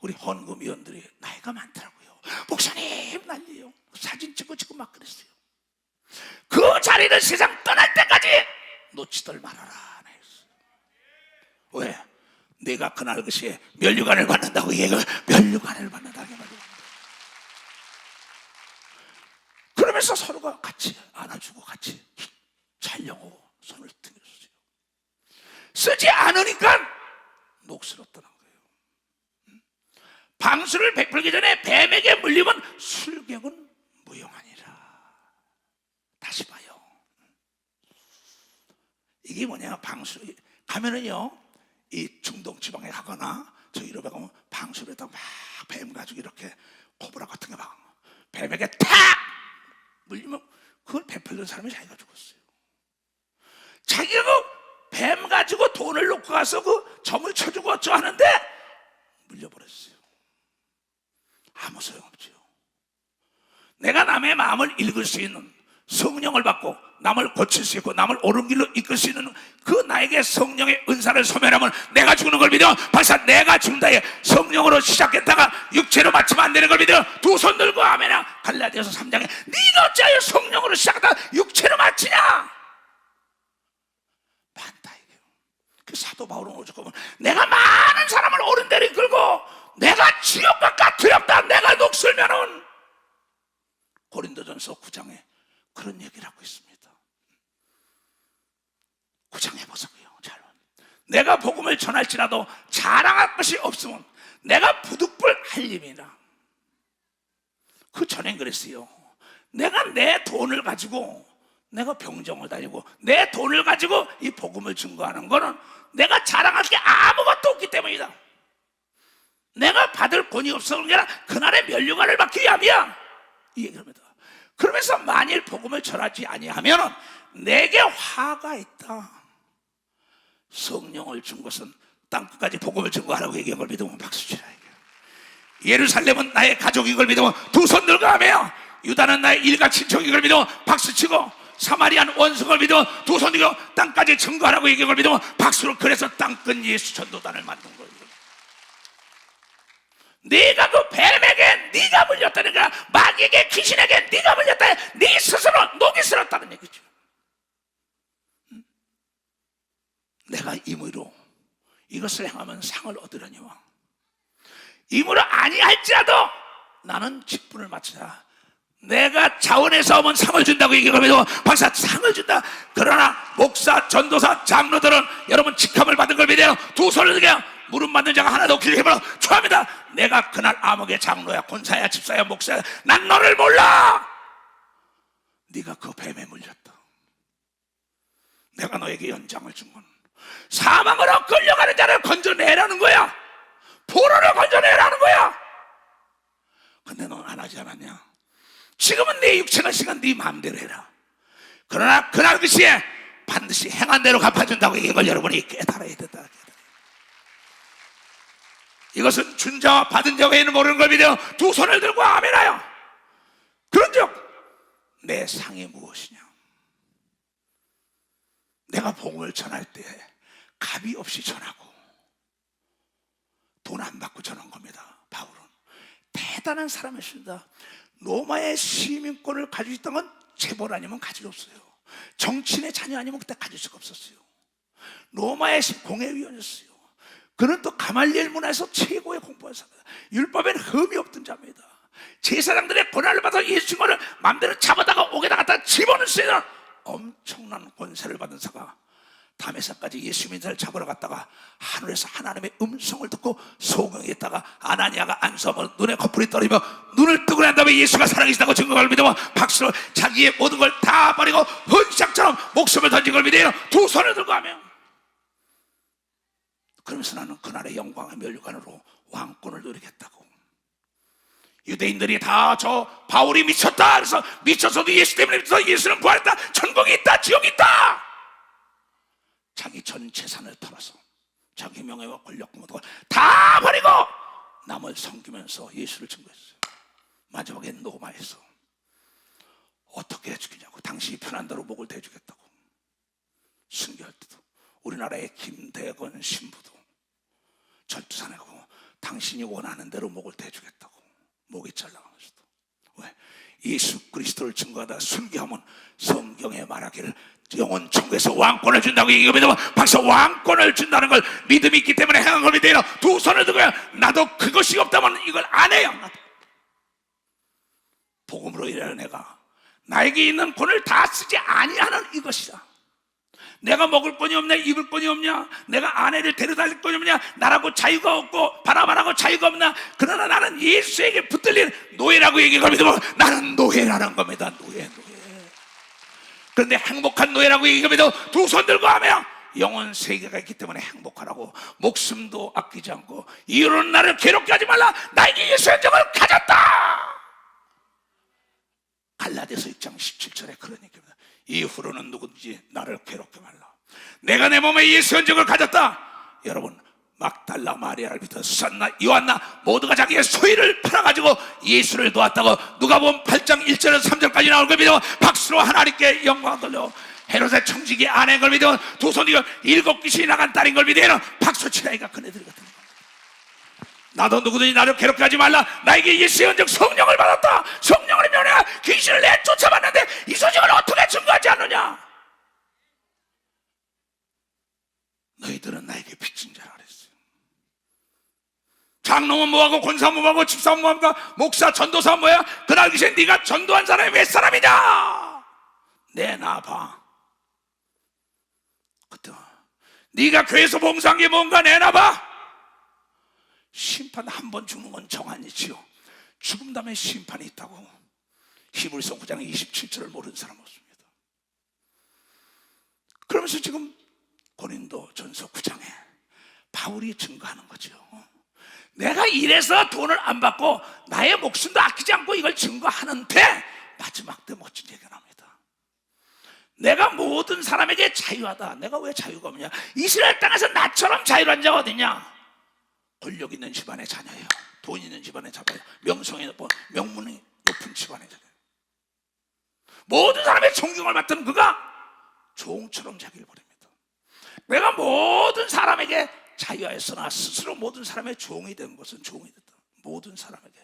[SPEAKER 1] 우리 헌금위원들이 나이가 많더라고요. 목사님 난리요. 사진 찍고 지금 막 그랬어요. 그 자리를 세상 떠날 때까지 놓치들 말아라. 왜? 내가 그날 그시에 면류관을 받는다고 얘가 면류관을 받는다고 말이야. 그러면서 서로가 같이 안아주고 같이 촬영하고 손을 들여주세요. 쓰지 않으니까 녹슬었다는 거예요. 방수를 베풀기 전에 뱀에게 물리면 술객은 무용하니라. 다시 봐요. 이게 뭐냐? 방수 가면은요, 이 중동 지방에 가거나 저 유럽에 가면 방수에다 막 뱀 가지고 이렇게 코브라 같은 게 막 뱀에게 탁 물리면 그걸 베풀던 사람이 자기가 죽었어요. 자기가 그 뱀 가지고 돈을 놓고 가서 그 점을 쳐주고 어쩌 하는데 물려버렸어요. 아무 소용없죠. 내가 남의 마음을 읽을 수 있는, 성령을 받고 남을 고칠 수 있고 남을 옳은 길로 이끌 수 있는 그 나에게 성령의 은사를 소멸하면 내가 죽는 걸 믿어. 박사. 내가 죽는다에 성령으로 시작했다가 육체로 마치면 안 되는 걸 믿어. 두 손 들고 아멘아. 갈라디아서 3장에 네가 어찌하여 성령으로 시작하다가 육체로 마치냐. 반다 이게요. 그 사도 바울은 오죽하면 내가 많은 사람을 옳은 대로 이끌고 내가 지옥과 두렵다. 내가 녹슬면은 고린도전서 9장에 그런 얘기를 하고 있습니다. 9장에 보자고요. 잘. 내가 복음을 전할지라도 자랑할 것이 없으면 내가 부득불 할림이라. 그 전엔 그랬어요. 내가 내 돈을 가지고 내가 병정을 다니고 내 돈을 가지고 이 복음을 증거하는 거는 내가 자랑할 게 아무것도 없기 때문이다. 내가 받을 권위 없어서 그런 게 아니라 그날의 면류관을 받기 위함이야. 이 얘기합니다. 그러면서 만일 복음을 전하지 아니하면 내게 화가 있다. 성령을 준 것은 땅끝까지 복음을 증거하라고 얘기한 걸 믿으면 박수치라. 예루살렘은 나의 가족인 걸 믿으면 두 손 들고 하며, 유다는 나의 일가 친척인 걸 믿으면 박수치고, 사마리아는 원수를 믿으면 두 손 들고 땅까지 증거하라고 얘기한 걸 믿으면 박수로. 그래서 땅끝 예수 전도단을 만든 거예요. 네가 그 뱀에게 네가 물렸다는 거야. 마귀에게, 귀신에게 네가 물렸다. 네 스스로 녹이 슬었다는 얘기죠. 내가 임의로 이것을 행하면 상을 얻으려니와 임의로 아니할지라도 나는 직분을 마치라. 내가 자원에서 오면 상을 준다고 얘기하면 박사 상을 준다. 그러나 목사, 전도사, 장로들은 여러분 직함을 받은 걸 믿어요. 두 손을 들게 무릎 맞는 자가 하나도 없기를 힘으로 축하합니다. 내가 그날 암흑의 장로야, 권사야, 집사야, 목사야, 난 너를 몰라. 네가 그 뱀에 물렸다. 내가 너에게 연장을 준 건 사망으로 끌려가는 자를 건져내라는 거야. 포로를 건져내라는 거야. 근데 넌 안 하지 않았냐? 지금은 내 육체가 시간 네 마음대로 해라. 그러나 그날 그 시에 반드시 행한 대로 갚아준다고 이걸 여러분이 깨달아야 된다. 이것은 준 자와 받은 자 외에는 모르는 걸 믿어 두 손을 들고 아멘하여. 그런즉 내 상이 무엇이냐? 내가 복음을 전할 때 값이 없이 전하고 돈 안 받고 전한 겁니다. 바울은 대단한 사람이었습니다. 로마의 시민권을 가지고 있던 건 재벌 아니면 가질 수 없어요. 정치인의 자녀 아니면 그때 가질 수가 없었어요. 로마의 공회의원이었어요. 그는 또 가말리엘 문화에서 최고의 공부한 사람이다. 율법에는 흠이 없던 자입니다. 제사장들의 권한을 받아 예수 증거를 마음대로 잡아다가 옥에다 갖다 집어넣을 수 있는 엄청난 권세를 받은 사가 다메섹까지 예수 믿는 자를 잡으러 갔다가 하늘에서 하나님의 음성을 듣고 소경했다가 아나니아가 안수하며 눈에 거풀이 떨어지며 눈을 뜨고 난 다음에 예수가 살아계시다고 증거를 믿으며 박수로 자기의 모든 걸 다 버리고 헌시장처럼 목숨을 던진 걸 믿으며 두 손을 들고 하며, 그러면서 나는 그날의 영광의 면류관으로 왕권을 누리겠다고. 유대인들이 다 저 바울이 미쳤다. 그래서 미쳤어도 예수 때문에 미쳤어. 예수는 부활했다. 천국이 있다. 지옥이 있다. 자기 전 재산을 털어서 자기 명예와 권력 모든 걸 다 버리고 남을 섬기면서 예수를 증거했어요. 마지막엔 로마에서 어떻게 해주겠냐고. 당신이 편한 대로 목을 대주겠다고. 순교할 때도 우리나라의 김대건 신부도 절두산에 가고 당신이 원하는 대로 목을 대주겠다고. 목이 잘나가면서도. 왜? 예수 그리스도를 증거하다 순교하면 성경에 말하기를 영원 천국에서 왕권을 준다고 얘기하면 박사 왕권을 준다는 걸 믿음이 있기 때문에 행한 걸 믿어요. 두 손을 들고 나도 그것이 없다면 이걸 안 해요. 나도. 복음으로 일하는 내가 나에게 있는 권을 다 쓰지 아니하는 이것이다. 내가 먹을 권이 없냐, 입을 권이 없냐, 내가 아내를 데려다닐 권이 없냐, 나라고 자유가 없고 바라바라고 자유가 없나. 그러나 나는 예수에게 붙들린 노예라고 얘기하면 나는 노예라는 겁니다. 노예. 그런데 행복한 노예라고 얘기하면 두 손 들고 하며 영원 세계가 있기 때문에 행복하라고. 목숨도 아끼지 않고 이유는 나를 괴롭게 하지 말라. 나에게 예수의 흔적을 가졌다. 갈라디아서 6장 17절에 그런 얘기입니다. 이후로는 누구든지 나를 괴롭게 말라. 내가 내 몸에 예수의 흔적을 가졌다. 여러분, 막달라 마리아를 비롯해 수산나 요한나 모두가 자기의 소유를 팔아가지고 예수를 도왔다고 누가복음 8장 1절에서 3절까지 나올 걸 믿으면 박수로 하나님께 영광 돌려. 헤롯의 청지기 아내인 걸 믿으면 두 손이고 7 귀신이 나간 딸인 걸 믿으면 박수 치라이가 그네들 같은 거. 나도 누구든지 나를 괴롭게 하지 말라. 나에게 예수의 흔적 성령을 받았다. 성령을 면해 귀신을 내쫓아봤는데 이 소식을 어떻게 증거하지 않느냐. 너희들은 나에게 빚진 자라 그랬어요. 장로는 뭐하고 권사는 뭐하고 집사는 뭐하고 목사 전도사 뭐야. 그날 귀신 네가 전도한 사람이 몇 사람이냐. 내놔봐. 그때 네가 교회에서 봉사한 게 뭔가 내놔봐. 심판 한 번 죽는 건 정한이지요. 죽음 다음에 심판이 있다고. 히브리서 9장 27절을 모르는 사람 없습니다. 그러면서 지금 고린도 전서 9장에 바울이 증거하는 거죠. 내가 이래서 돈을 안 받고 나의 목숨도 아끼지 않고 이걸 증거하는데 마지막 때 멋진 얘기를 합니다. 내가 모든 사람에게 자유하다. 내가 왜 자유가 없냐? 이스라엘 땅에서 나처럼 자유한 자가 어디냐? 권력 있는 집안의 자녀예요. 돈 있는 집안의 자녀예요. 명성이 높고 명문이 높은 집안의 자녀예요. 모든 사람의 존경을 받던 그가 종처럼 자기를 버립니다. 내가 모든 사람에게 자유하였으나 스스로 모든 사람의 종이 된 것은 종이 됐다. 모든 사람에게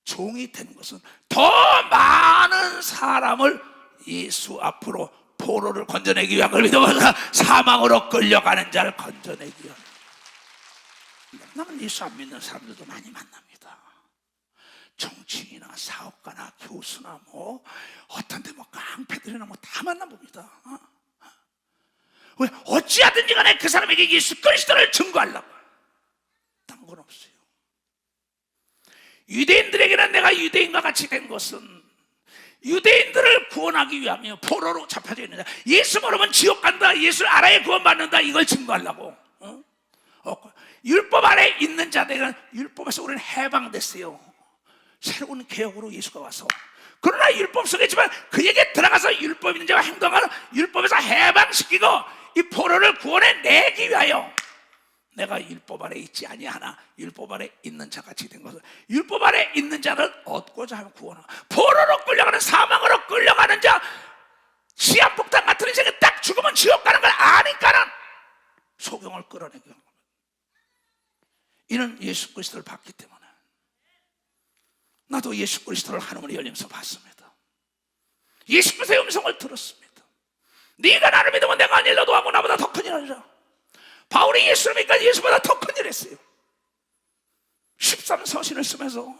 [SPEAKER 1] 종이 된 것은 더 많은 사람을 예수 앞으로 포로를 건져내기 위한 걸 믿어서 사망으로 끌려가는 자를 건져내기 위한. 나는 예수 안 믿는 사람들도 많이 만납니다. 정치인이나 사업가나 교수나 뭐 어떤 데 뭐 깡패들이나 뭐 다 만나봅니다. 왜? 어찌하든지 간에 그 사람에게 예수 그리스도를 증거하려고. 딴 건 없어요. 유대인들에게는 내가 유대인과 같이 된 것은 유대인들을 구원하기 위하며 포로로 잡혀져 있는 자, 예수 모르면 지옥 간다, 예수를 알아야 구원받는다, 이걸 증거하려고. 율법 아래 있는 자들은 율법에서 우리는 해방됐어요. 새로운 개혁으로 예수가 와서. 그러나 율법 속에 있지만 그에게 들어가서 율법 있는 자와 행동하는 율법에서 해방시키고 이 포로를 구원해내기 위하여 내가 율법 아래 있지 아니하나 율법 아래 있는 자같이 된 것은 율법 아래 있는 자를 얻고자 하면 구원하고 포로로 끌려가는 사망으로 끌려가는 자 시한폭탄 같은 인생에 딱 죽으면 지옥 가는 걸 아니까는 소경을 끌어내기 위한 겁니다. 이는 예수 그리스도를 봤기 때문에 나도 예수 그리스도를 하늘문이 열리면서 봤습니다. 예수 그리스도의 음성을 들었습니다. 네가 나를 믿으면 내가 한 일 너도 하고 나보다 더 큰 일 하리라. 바울이 예수를 믿기까지 예수보다 더 큰 일 했어요. 13서신을 쓰면서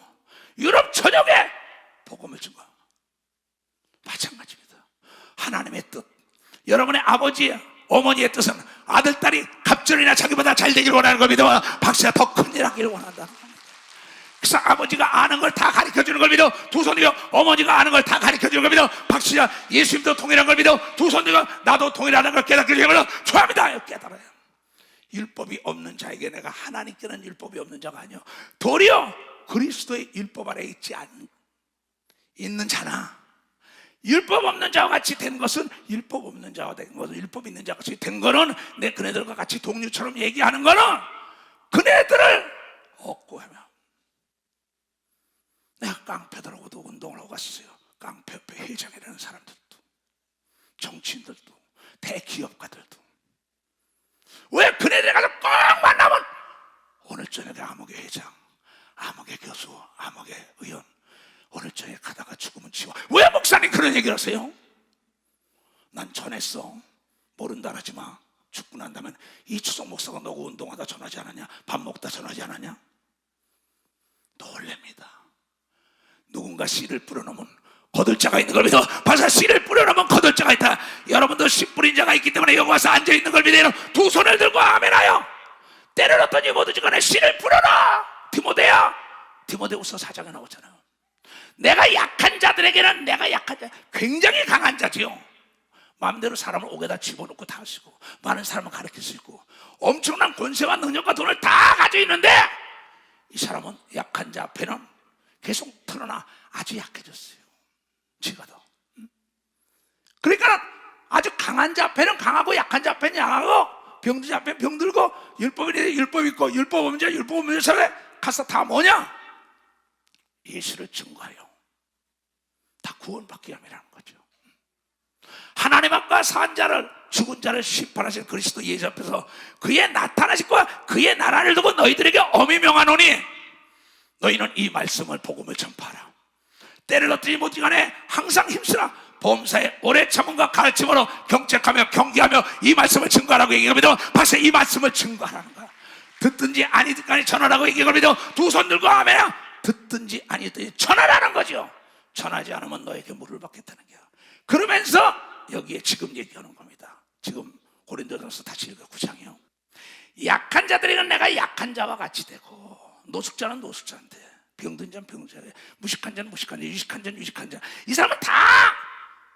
[SPEAKER 1] 유럽 전역에 복음을 증거. 마찬가지입니다. 하나님의 뜻, 여러분의 아버지의 어머니의 뜻은 아들, 딸이 갑절이나 자기보다 잘 되기를 원하는 겁니다. 박씨가 더 큰 일 하기를 원한다. 그래서 아버지가 아는 걸 다 가르쳐주는 걸 믿어 두 손 들고 어머니가 아는 걸 다 가르쳐주는 걸 믿어 박씨가 예수님도 동일한 걸 믿어 두 손 들고 나도 동일하는 걸 깨닫게 되면 좋아합니다. 깨달아요. 율법이 없는 자에게 내가 하나님께는 율법이 없는 자가 아니요 도리어 그리스도의 율법 아래 있는 자나 율법 없는 자와 같이 된 것은 율법 없는 자와 된 것은 율법 있는 자와 같이 된 거는 내 그네들과 같이 동료처럼 얘기하는 거는 그네들을 얻고 하며 내가 깡패들하고도 운동을 하고 갔어요. 깡패협회 회장이라는 사람들도 정치인들도 대기업가들도 왜 그네들 가서 꼭 만나면 오늘 저녁에 아무개 회장, 아무개 교수, 아무개 의원 오늘 저녁에 가다가 죽으면 치워. 왜 목사님 그런 얘기를 하세요? 난 전했어. 모른다 하지 마. 죽고 난 다음에 이추석 목사가 너고 운동하다 전하지 않았냐? 밥 먹다 전하지 않았냐? 놀랍니다. 누군가 씨를 뿌려놓으면 거들자가 있는 걸 믿어. 벌써 씨를 뿌려놓으면 거들자가 있다. 여러분도 씨 뿌린 자가 있기 때문에 여기 와서 앉아있는 걸 믿어요. 두 손을 들고 아멘하여 때를 어떠니 뭐든지 간에 씨를 뿌려라. 디모데후서 4장에 나오잖아요. 내가 약한 자들에게는 내가 약한 자 굉장히 강한 자지요. 마음대로 사람을 옥에다 집어넣고 다 하시고 많은 사람을 가르칠 수 있고 엄청난 권세와 능력과 돈을 다 가지고 있는데 이 사람은 약한 자 앞에는 계속 드러나 아주 약해졌어요. 지가 더. 그러니까 아주 강한 자 앞에는 강하고 약한 자 앞에는 약하고 병든 자 앞에는 병들고 율법이 율법 있고 율법 없는 자 율법 없는 자에 가서 다 뭐냐? 예수를 증거하여 다 구원받기 위함이라는 거죠. 하나님 앞과 산 자를 죽은 자를 심판하실 그리스도 예수 앞에서 그의 나타나실과 그의 나라를 두고 너희들에게 엄히 명하노니 너희는 이 말씀을 복음을 전파하라. 때를 어떻게 못지 간에 항상 힘쓰라. 범사에 오래 참음과 가르침으로 경책하며 경계하며 이 말씀을 증거하라고 얘기합니다. 벌써 이 말씀을 증거하라는 거야. 듣든지 아니든지 간에 전하라고 얘기합니다. 두 손 들고 하면 듣든지 아니든지 전하라는 거죠. 전하지 않으면 너에게 물을 받겠다는 거야. 그러면서 여기에 지금 얘기하는 겁니다. 지금 고린도전서 다시 읽어 9장이요. 약한 자들에게는 내가 약한 자와 같이 되고 노숙자는 노숙자인데 병든 자는 병든 자인데 무식한 자는 무식한 자, 유식한 자는 유식한 자. 이 사람은 다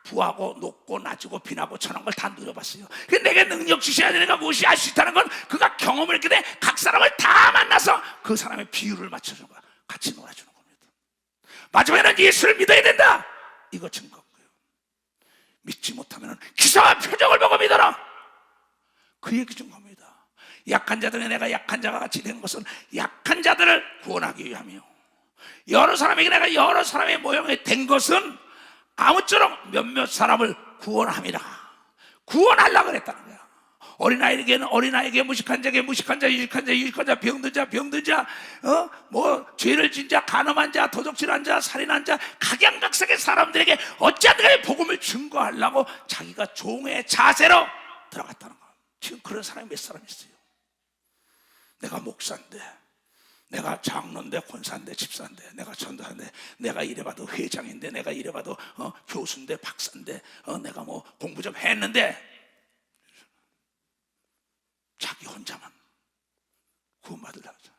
[SPEAKER 1] 부하고 높고 낮고 빈하고 천한 걸 다 누려봤어요. 내게 능력 주셔야 되니까 무엇이 할 수 있다는 건 그가 경험을 했기 때문에 각 사람을 다 만나서 그 사람의 비율을 맞춰주는 거야. 같이 놀아주는 겁니다. 마지막에는 예수를 믿어야 된다. 이거 증거고요. 믿지 못하면 기사와 표적을 보고 믿어라. 그 얘기 증거입니다. 약한 자들에 내가 약한 자가 같이 된 것은 약한 자들을 구원하기 위함이요, 여러 사람에게 내가 여러 사람의 모형이 된 것은 아무쪼록 몇몇 사람을 구원함이라. 구원하려고 그랬다는 거야. 어린아이에게는 어린아이에게, 무식한 자에게 무식한 자, 유식한 자, 유식한 자, 병든 자, 병든 자, 죄를 진 자, 간음한 자, 도적질한 자, 살인한 자, 각양각색의 사람들에게 어찌하든 복음을 증거하려고 자기가 종의 자세로 들어갔다는 거야. 지금 그런 사람이 몇 사람 있어요. 내가 목사인데, 내가 장로인데, 권사인데, 집사인데, 내가 전도사인데, 내가 이래봐도 회장인데, 내가 이래봐도 교수인데, 박사인데, 내가 뭐 공부 좀 했는데, 자기 혼자만 구원받으려고 하잖아.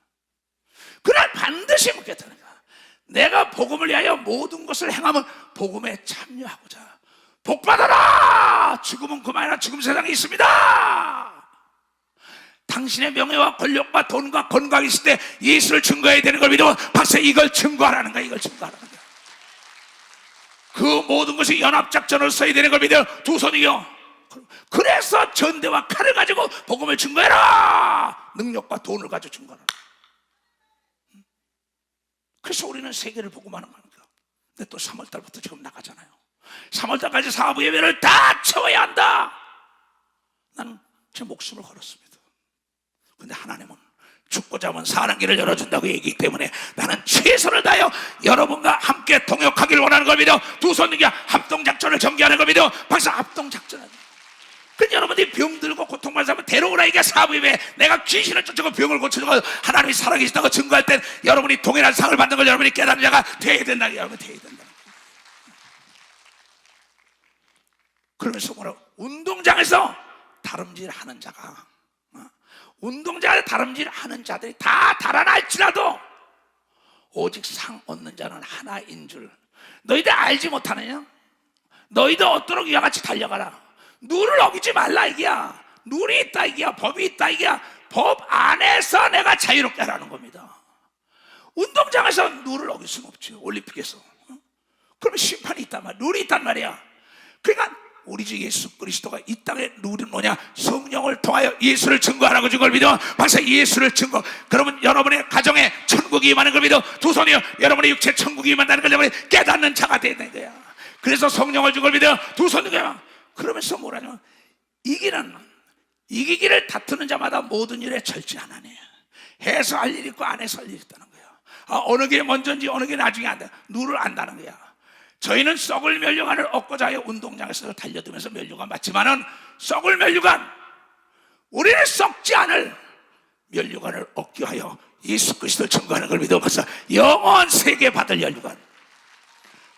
[SPEAKER 1] 그날 반드시 묻겠다는 거야. 내가 복음을 위하여 모든 것을 행하면 복음에 참여하고자. 복받아라! 지금은 그만이나 지금 세상에 있습니다. 당신의 명예와 권력과 돈과 건강이 있을 때 예수를 증거해야 되는 걸 믿으면 박사 이걸 증거하라는 거야. 이걸 증거하라는 거야. 그 모든 것이 연합작전을 써야 되는 걸 믿어 두 손이요. 그래서 전대와 칼을 가지고 복음을 증거해라. 능력과 돈을 가지고 증거하라. 그래서 우리는 세계를 복음하는 겁니다. 근데 또 3월달부터 지금 나가잖아요. 3월달까지 사부 예배를 다 채워야 한다. 나는 제 목숨을 걸었습니다. 근데 하나님은 죽고자 하면 사는 길을 열어준다고 얘기하기 때문에 나는 최선을 다하여 여러분과 함께 동역하기를 원하는 걸 믿어 두 손 능력 합동작전을 전개하는 걸 믿어 박사 합동작전을. 그래서 여러분들이 병들고 고통받는 사람은 데려오라. 이게 사부예배. 내가 귀신을 쫓아고 병을 고쳐주고 하나님이 살아계시다고 증거할 때 여러분이 동일한 상을 받는 걸 여러분이 깨닫는 자가 되어야 된다. 여러분 되어야 된다. 그러면서 뭐라고? 운동장에서 다름질하는 자가, 운동장에서 다름질하는 자들이 다 달아날지라도 오직 상 얻는 자는 하나인 줄 너희들 알지 못하느냐? 너희도 얻도록 이와 같이 달려가라. 룰을 어기지 말라 이게야. 룰이 있다 이게야. 법이 있다 이게야. 법 안에서 내가 자유롭게 하라는 겁니다. 운동장에서 룰을 어길 수는 없죠. 올림픽에서. 그러면 심판이 있단 말이야. 룰이 있단 말이야. 그러니까 우리 주 예수 그리스도가 이 땅의 룰은 뭐냐? 성령을 통하여 예수를 증거하라고 준 걸 믿어 박사 예수를 증거. 그러면 여러분의 가정에 천국이 임하는 걸 믿어 두 손이요. 여러분의 육체 천국이 임한다는 걸 여러분이 깨닫는 자가 되는 거야. 그래서 성령을 준 걸 믿어 두 손이요. 그러면서 뭐라냐면 이기기를 다투는 자마다 모든 일에 절제하나니 해서 할 일이 있고 안 해서 할 일이 있다는 거야. 어느 게 먼저인지 어느 게 나중에 안다. 룰을 안다는 거야. 저희는 썩을 면류관을 얻고자 하여 운동장에서 달려들면서 면류관 맞지만은 썩을 면류관, 우리는 썩지 않을 면류관을 얻기 위하여 예수 그리스도를 증거하는 걸 믿어봐서 영원 세계 받을 면류관.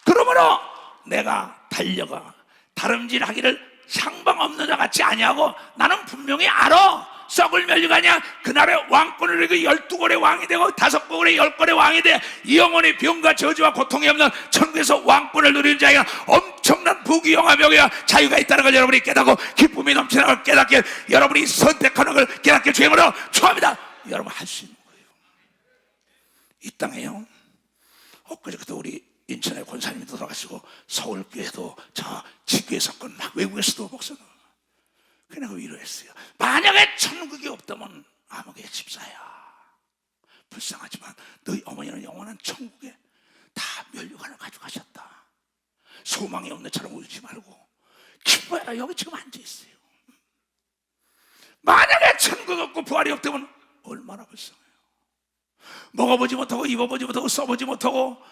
[SPEAKER 1] 그러므로 내가 달려가 다름질하기를 향방 없는 자 같이 아니하고 나는 분명히 알아. 썩을 면류관이야. 그날의 왕권을 이루고 12골의 왕이 되고 5골의 10골의 왕이 돼 이 영혼이 병과 저주와 고통이 없는 천국에서 왕권을 누리는 자에게 엄청난 부귀영화 명예와 자유가 있다는 걸 여러분이 깨닫고 기쁨이 넘치는 걸 깨닫게 여러분이 선택하는 걸 깨닫게 주임으로 축원합니다. 여러분 할 수 있는 거예요. 이 땅에요. 엊그저께도 우리 인천의 권사님이 돌아가시고 서울교회도 저 지교회 사건 막 외국에서도 목사가 그냥 위로했어요. 만약에 천국이 없다면 아무개 집사야. 불쌍하지만 너희 어머니는 영원한 천국에 다 면류관을 가져가셨다. 소망이 없는 처럼 울지 말고 기뻐해라. 여기 지금 앉아있어요. 만약에 천국 없고 부활이 없다면 얼마나 불쌍해요. 먹어보지 못하고 입어보지 못하고 써보지 못하고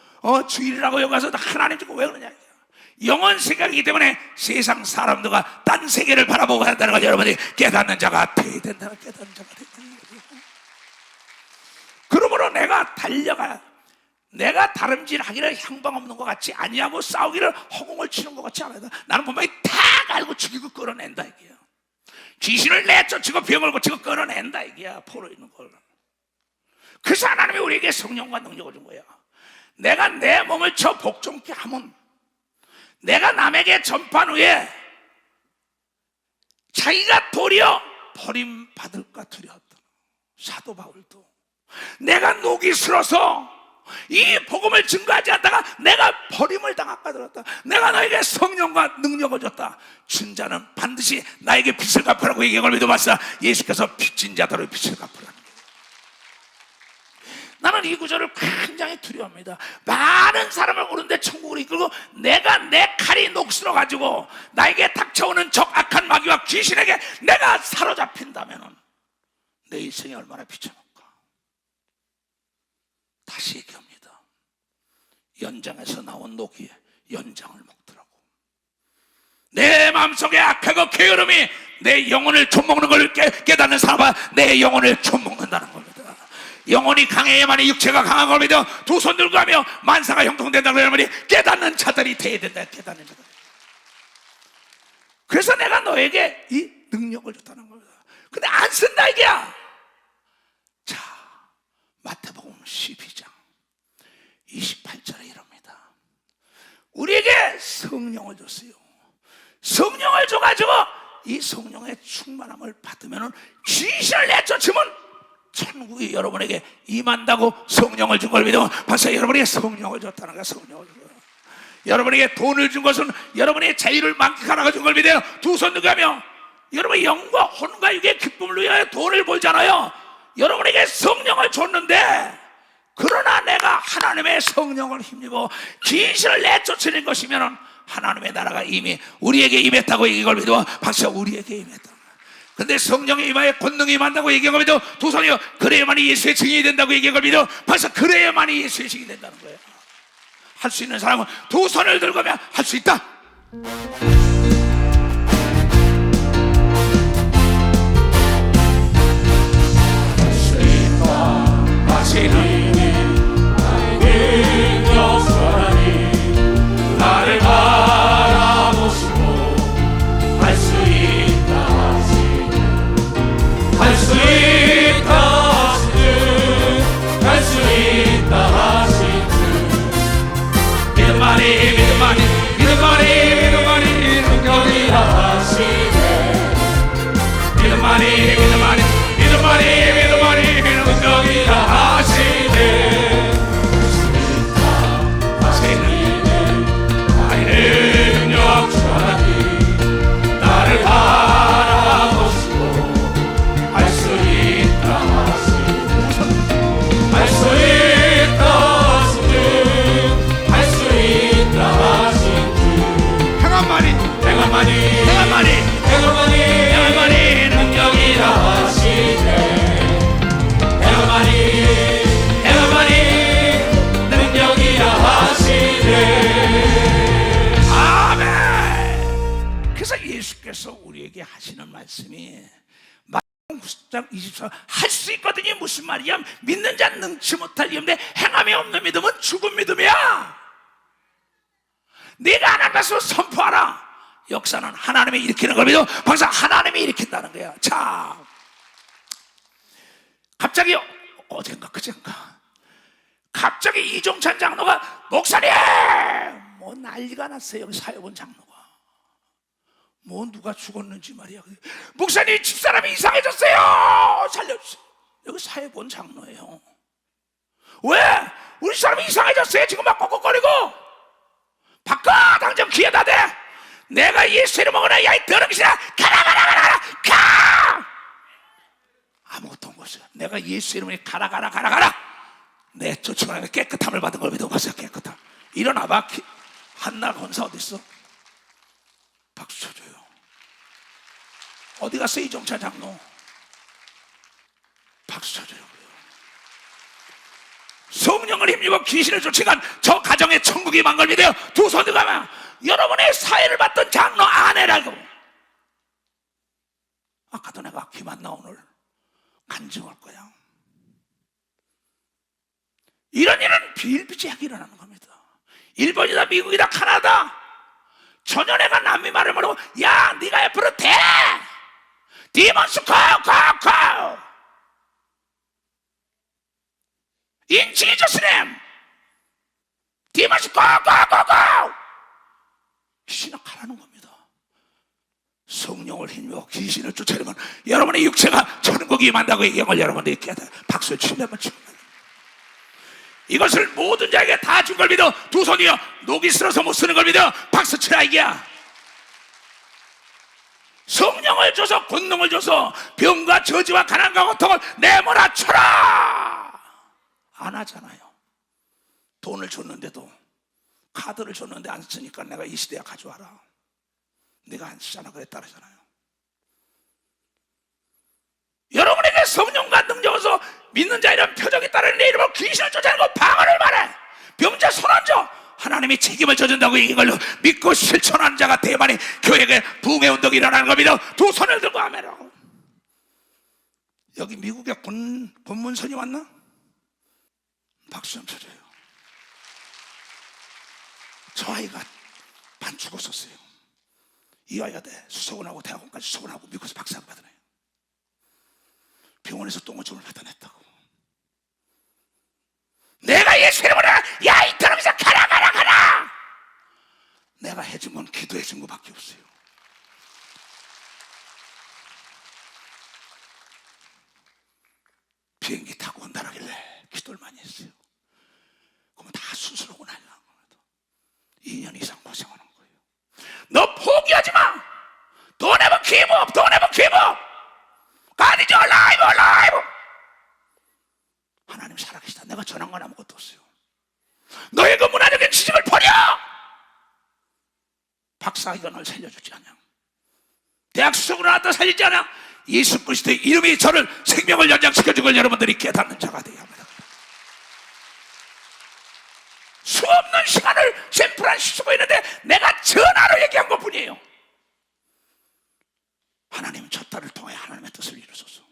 [SPEAKER 1] 주일이라고 여기 와서 하나님 주고 왜 그러냐. 영원 세계이기 때문에 세상 사람들과 딴 세계를 바라보고 한다는 걸 여러분이 깨닫는 자가 되어야 된다는, 깨닫는 자가 되어야 된다는 거예요. 그러므로 내가 달려가, 내가 다름질하기를 향방 없는 것 같이 아니하고 싸우기를 허공을 치는 것 같지 않아요. 나는 분명히 탁 알고 죽이고 끌어낸다 이게야. 귀신을 내쫓고 병을 고치고 끌어낸다 이게야. 포로 있는 걸. 그래서 하나님이 우리에게 성령과 능력을 준 거야. 내가 내 몸을 저 복종케 하면 내가 남에게 전파한 후에 자기가 도리어 버림받을까 두려웠다. 사도 바울도 내가 녹이 슬어서 이 복음을 증거하지 않다가 내가 버림을 당하거든. 내가 너에게 성령과 능력을 줬다. 준 자는 반드시 나에게 빚을 갚으라고 얘기한 걸 믿어봤어. 예수께서 빚진 자들의 빚을 갚으라는 거예요. 나는 이 구절을 굉장히 두려워합니다. 많은 사람을 오는데 천국으로 이끌고 내가 내 칼이 녹슬어 가지고 나에게 닥쳐오는 적 악한 마귀와 귀신에게 내가 사로잡힌다면 내 인생이 얼마나 비참할까. 다시 얘기합니다. 연장에서 나온 녹이 연장을 먹더라고. 내 마음속에 악하고 게으름이 내 영혼을 좀먹는 걸 깨닫는 사람은 내 영혼을 좀먹는다는 겁니다. 영혼이 강해야만이 육체가 강한 걸 믿어 두 손 들고 하며 만사가 형통된다고 하면 깨닫는 자들이 돼야 된다. 깨닫는 자들. 그래서 내가 너에게 이 능력을 줬다는 겁니다. 근데 안 쓴다 이게야. 자, 마태복음 12장 28절에 이럽니다. 우리에게 성령을 줬어요. 성령을 줘가지고 이 성령의 충만함을 받으면 귀신을 내쫓으면 천국이 여러분에게 임한다고 성령을 준 걸 믿으면 벌써 여러분에게 성령을 줬다는 거야. 성령을 준 거야. 여러분에게 돈을 준 것은 여러분의 자유를 만끽하라고 준 걸 믿어요. 두 손 들고 하며 여러분의 영과 혼과 육의 기쁨을 위하여 돈을 벌잖아요. 여러분에게 성령을 줬는데 그러나 내가 하나님의 성령을 힘입어 귀신을 내쫓는 것이면 하나님의 나라가 이미 우리에게 임했다고 얘기한 걸 믿어 벌써 우리에게 임했다. 근데 성령이 임하여 권능이 임한다고 얘기한 걸 믿어 두 손이요 그래야만이 예수의 증인이 된다고 얘기한 걸 믿어 벌써 그래야만이 예수의 증인이 된다는 거예요. 할 수 있는 사람은 두 손을 들고 하면 할 수 있다.
[SPEAKER 2] 하시는 나의 능력사라니 나를 바라보시고 할 수 있다 하시는 할 수 있다 하시는 할 수 있다 하시는 믿음만이 믿음만이 믿음만이 믿음만이 능력이라 하시네 믿음만이 믿음만이 믿음만이 믿음만이 능력이라 하시네 하시는 나의 능력 주하니 나를 바라보시고 할 수 있다 하시네 할 수 있다 하시는 할 수 있다 하시는
[SPEAKER 1] 행함만이
[SPEAKER 2] 행함만이
[SPEAKER 1] 행함만이
[SPEAKER 2] 행함만이
[SPEAKER 1] 행함만이
[SPEAKER 2] 능력이라 하시네 행함만이 행함만이 능력이라 하시네
[SPEAKER 1] 아멘. 그래서 예수께서 우리에게 하시는 말씀이 마태복음 9장 24절 할 수 있거든요. 무슨 말이야? 믿는 자는 능치 못할 일인데 행함이 없는 믿음은 죽은 믿음이야. 네가 하나님 말씀을 선포하라. 역사는 하나님이 일으키는 걸 믿어 벌써 하나님이 일으킨다는 거야. 자, 갑자기 어젠가 그젠가 갑자기 이종찬 장로가 목사님 뭐 난리가 났어요. 여기 사회본 장로가 뭐 누가 죽었는지 말이야. 목사님 집사람이 이상해졌어요. 살려주세요. 여기 사회본 장로예요. 왜? 우리 사람이 이상해졌어요. 지금 막 꺽꺽거리고 바꿔 당장 귀에다 대. 내가 예수 이름 먹으나 야이 더러운 것이야. 가라 가. 아무것도 온 것이야. 내가 예수 이름에 가라 내 쫓아가는 깨끗함을 받은 걸 믿어 가서 깨끗함. 일어나봐. 한날 권사 어디 있어? 박수 쳐줘요. 어디 갔어 이종찬 장로? 박수 쳐줘요. 성령을 힘입어 귀신을 쫓아간 저 가정의 천국이 임한 걸 믿어요. 두 손 들고 가면 여러분의 사회를 받던 장로 아내라고. 아까도 내가 김한나 오늘 간증할 거야. 이런 일은 비일비재하게 일어나는 겁니다. 일본이다 미국이다 카나다 전혀내가 남미 말을 모르고 야 네가 옆으로 대 디먼스 고 In Jesus name 디먼스 고 귀신을 가라는 겁니다. 성령을 힘입어 귀신을 쫓아내면 여러분의 육체가 천국이 임한다고 얘기한 걸 여러분들이 깨달아 박수를 치려면 치면 이것을 모든 자에게 다 준 걸 믿어. 두 손이여 녹이 슬어서 못 쓰는 걸 믿어. 박수 치라 이게야. 성령을 줘서 권능을 줘서 병과 저주와 가난과 고통을 내몰아쳐라 안 하잖아요. 돈을 줬는데도 카드를 줬는데 안 쓰니까 내가 이 시대에 가져와라. 내가 안 쓰잖아 그랬다 그러잖아요. 여러분에게 성령과 능력에서 믿는 자 이런 표적이 따르는 내 이름으로 귀신을 쫓아내고 방언을 말해. 병자 손 얹어. 하나님이 책임을 져준다고 이걸로 믿고 실천하는 자가 대만이 교회에 부흥의 운동이 일어나는 겁니다. 두 손을 들고 아멘하고. 여기 미국에 본문선이 왔나? 박수 좀 쳐줘요. 저 아이가 반 죽었었어요. 이 아이가 수석원하고 대학원까지 수석원하고 미국에서 박사학 받으네요. 병원에서 똥오줌을 받아냈다고. 내가 예수 이름으로 야 이태놈에서 가라 내가 해준 건 기도해준 것밖에 없어요. 비행기 타고 온다라길래 기도를 많이 했어요. 그러면 다 수술하고 난리 난 겁니다. 2년 이상 고생하는 거예요. 너 포기하지 마. Don't ever give up. Don't ever give up. God is alive, alive. 하나님 살아계시다. 내가 전한 건 아무것도 없어요. 너의 그 문화적인 지식을 버려. 박사학위가 널 살려주지 않냐. 대학 수석으로 나왔다 살리지 않아. 예수 그리스도의 이름이 저를 생명을 연장시켜준 걸 여러분들이 깨닫는 자가 되어야 합니다. 수없는 시간을 샌프란시스코에 있는데 내가 전화로 얘기한 것뿐이에요. 하나님은 저 딸을 통해 하나님의 뜻을 이루소서.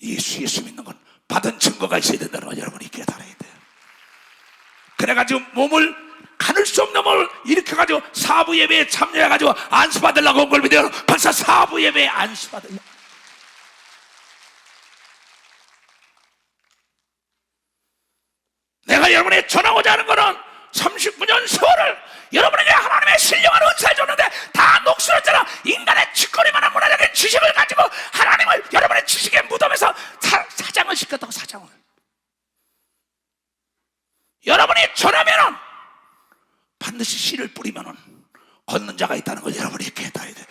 [SPEAKER 1] 예수 믿는 건 받은 증거가 있어야 된다는 걸 여러분이 깨달아야 돼요. 그래가지고 몸을 가눌 수 없는 몸을 일으켜가지고 사부 예배에 참여해가지고 안수받으려고 온 걸 믿어요. 벌써 사부 예배에 안수받으려고. 내가 여러분에게 전하고자 하는 거는 39년 세월을 여러분에게 하나님의 신령한 은사를 줬는데 다 녹슬었잖아. 인간의 짓거리만한 문화적인 지식을 가지고 하나님을 여러분의 지식의 무덤에서 사장을 시켰다고. 사장을 여러분이 전하면은 반드시 씨를 뿌리면은 걷는 자가 있다는 걸 여러분이 깨달아야 돼.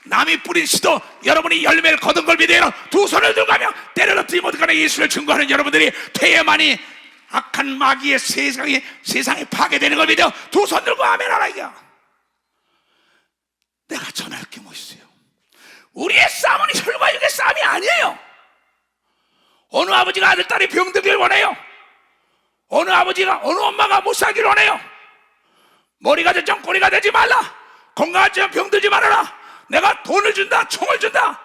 [SPEAKER 1] 남이 뿌린 씨도 여러분이 열매를 거둔 걸 믿어요. 두 손을 들고 가며 때려도 뒤못가는 예수를 증거하는 여러분들이 퇴해만이 악한 마귀의 세상이 파괴되는 걸 믿어. 두 손 들고 아멘하라 이거야. 내가 전할 게 뭐 있어요? 우리의 싸움은 혈과 육의 싸움이 아니에요. 어느 아버지가 아들 딸이 병들길 원해요? 어느 엄마가 못 살길 원해요? 머리가 되지 꼬리가 되지 말라. 건강하지 병들지 말아라. 내가 돈을 준다, 총을 준다.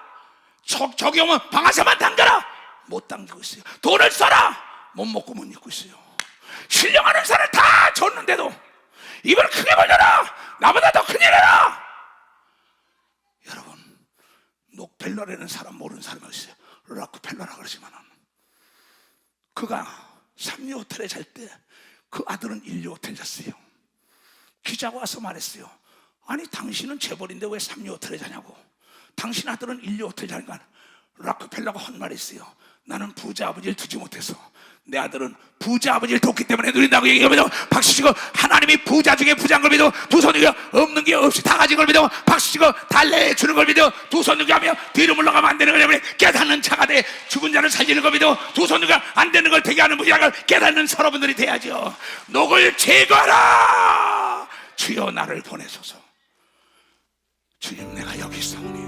[SPEAKER 1] 적이 오면 방아쇠만 당겨라. 못 당기고 있어요. 돈을 써라. 못 먹고 못 입고 있어요. 신령한 은사를 다 줬는데도 입을 크게 벌려라. 나보다 더 큰일 해라. 여러분, 록펠러라는 사람 모르는 사람이 있어요. 록펠러라 그러지만 그가 3류 호텔에 잘 때 그 아들은 1류 호텔 잤어요. 기자가 와서 말했어요. 아니 당신은 재벌인데 왜 3류 호텔에 자냐고. 당신 아들은 1류 호텔 자니까 록펠러가 헛말했어요. 나는 부자 아버지를 두지 못해서 내 아들은 부자 아버지를 돕기 때문에 누린다고 얘기하면서 박수치고 하나님이 부자 중에 부자인 걸 믿어. 두 손 들고 없는 게 없이 다 가진 걸 믿어. 박수치고 달래주는 걸 믿어. 두 손 들고 하며 뒤로 물러가면 안 되는 걸 때문에 깨닫는 자가 돼. 죽은 자를 살리는 걸 믿어. 두 손 들고 안 되는 걸 되게 하는 분이라는 걸 깨닫는 서로분들이 돼야죠. 녹을 제거하라. 주여 나를 보내소서. 주님 내가 여기 있사오니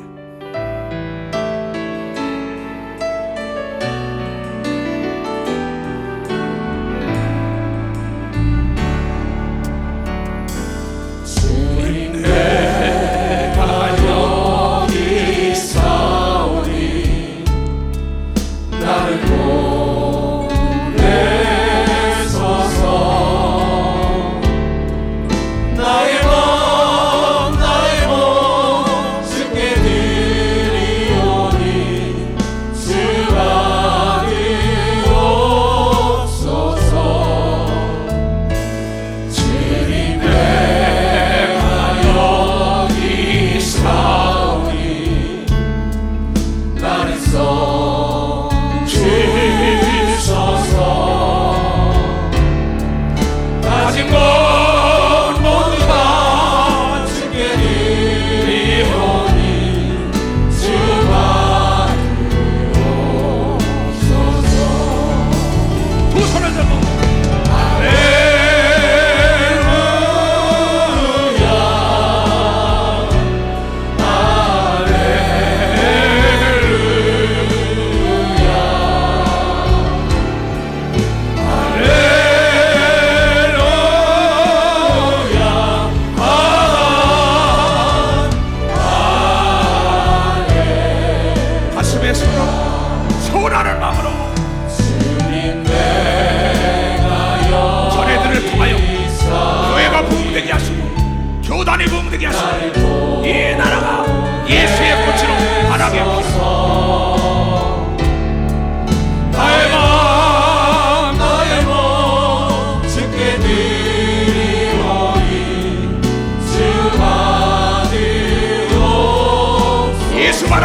[SPEAKER 2] 나의 몸 주께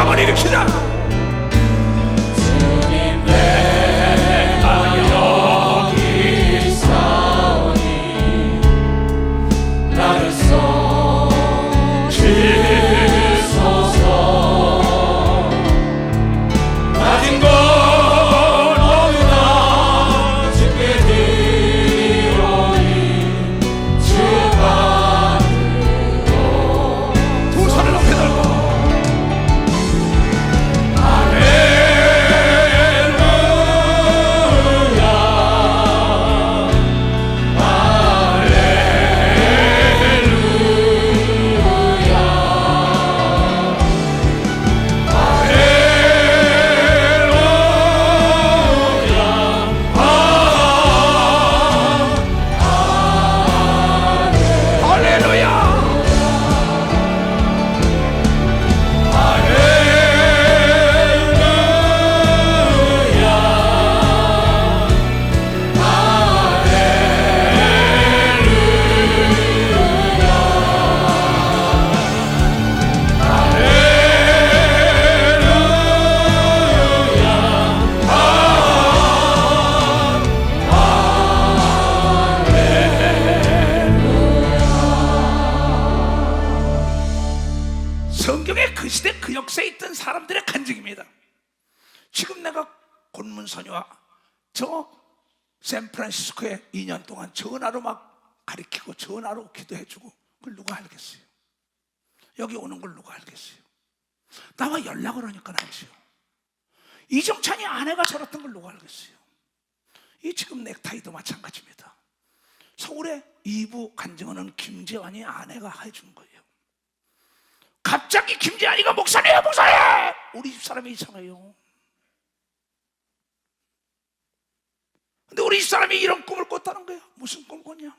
[SPEAKER 1] 한번 일으키자.
[SPEAKER 2] 주님 내가 여기 있사오니 나를 써주소서. 가진 것 모두 다 주께 드리오니 주 받으러.
[SPEAKER 1] 두 손을 높이 들고 성경의 그 시대 그 역사에 있던 사람들의 간증입니다. 지금 내가 곤문선유와 저 샌프란시스코에 2년 동안 전화로 막 가르치고 전화로 기도해주고 그걸 누가 알겠어요? 여기 오는 걸 누가 알겠어요? 나와 연락을 하니까 알지요. 이정찬이 아내가 저랬던 걸 누가 알겠어요? 이 지금 넥타이도 마찬가지입니다. 서울에 2부 간증하는 김재환이 아내가 해준 거예요. 갑자기 김재환이가 목사님 우리 집사람이 이상해요. 근데 우리 집사람이 이런 꿈을 꿨다는 거야. 무슨 꿈 꿨냐?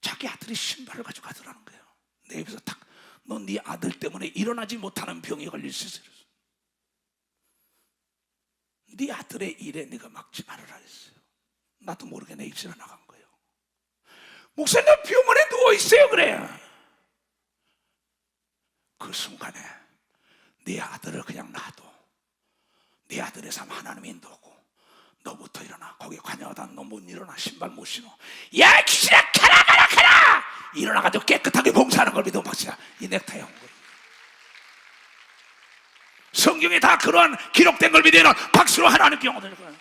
[SPEAKER 1] 자기 아들이 신발을 가지고 가더라는 거예요. 내 입에서 탁, 너 네 아들 때문에 일어나지 못하는 병이 걸릴 수 있어. 네 아들의 일에 네가 막지 말아라 했어요. 나도 모르게 내 입술에 나간 거예요. 목사님 병원에 누워있어요. 그래. 그 순간에 네 아들을 그냥 놔둬. 네 아들의 삶 하나님이 인도하고 너부터 일어나. 거기 관여하다 너 못 일어나. 신발 못 신어. 야 귀신아 가라. 일어나가지고 깨끗하게 봉사하는 걸 믿어 박시다. 이 넥타이 한 거예요. 성경에 다 그러한 기록된 걸 믿으면 박수로 하나님께 영광 돌릴 거예요.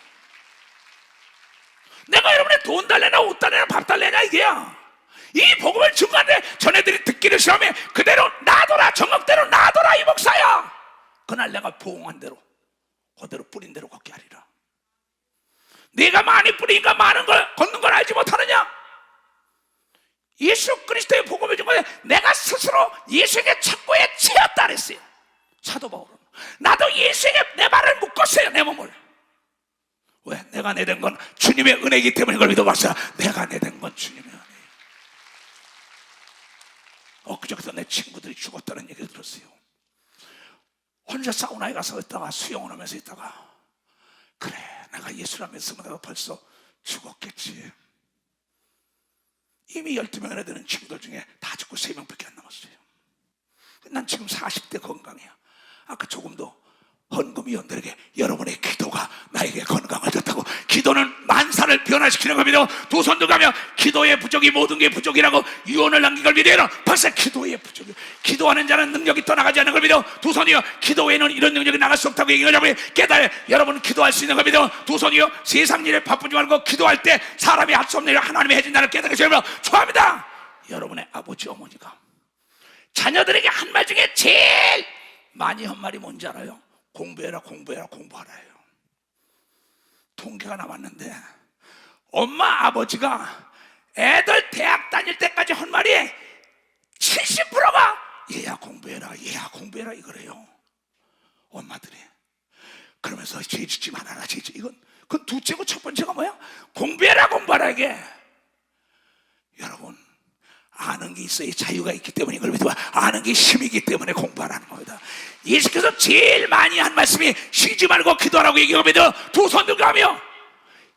[SPEAKER 1] 내가 여러분의 돈 달래나 옷 달래나 밥 달래냐 이게야. 이 복음을 증거하는데 전애들이 듣기를 싫어하면 그대로 놔둬라. 정억대로 놔둬라. 이 목사야. 그날 내가 보응한 대로 그대로 뿌린 대로 걷게 하리라. 네가 많이 뿌리니까 많은 걸 걷는 걸 알지 못하느냐? 예수 그리스도의 복음을 증거해 내가 스스로 예수에게 착고에 채였다 그랬어요. 사도 바울은 나도 예수에게 내 발을 묶었어요. 내 몸을. 왜? 내가 내된 건 주님의 은혜이기 때문에 이걸 믿어봤어요. 내가 내된 건 주님의 은혜. 엊그저께도 내 친구들이 죽었다는 얘기를 들었어요. 혼자 사우나에 가서 있다가 수영을 하면서 있다가 그래 내가 예수를 믿으면 내가 벌써 죽었겠지. 이미 12명이나 되는 친구들 중에 다 죽고 3명밖에 안 남았어요. 난 지금 40대 건강이야. 아까 조금도 헌금위원들에게 여러분의 기도가 나에게 건강을 줬다고. 기도는 만사를 변화시키는 겁니다. 두 손 들어가며 기도의 부족이 모든 게 부족이라고 유언을 남긴 걸 믿어요. 벌써 기도의 부족이. 기도하는 자는 능력이 떠나가지 않는 걸 믿어. 두 손이요 기도에는 이런 능력이 나갈 수 없다고 얘기하자면 깨달아. 여러분은 기도할 수 있는 걸 믿어. 두 손이요 세상 일에 바쁘지 말고 기도할 때 사람이 할 수 없는 일을 하나님이 해준다는 깨달아 주시면 좋아합니다. 여러분의 아버지 어머니가 자녀들에게 한 말 중에 제일 많이 한 말이 뭔지 알아요? 공부해라 공부하라예요. 통계가 나왔는데 엄마 아버지가 애들 대학 다닐 때까지 한 말이 70%가 얘야 공부해라 이거래요. 엄마들이. 그러면서 죄 짓지 말아라 이건 그건 둘째고 첫 번째가 뭐야? 공부하라 이게. 여러분 아는 게 있어야 자유가 있기 때문에 이걸 믿어봐. 아는 게 힘이기 때문에 공부하라는 겁니다. 예수께서 제일 많이 한 말씀이 쉬지 말고 기도하라고 얘기합니다. 두 손 들고 하며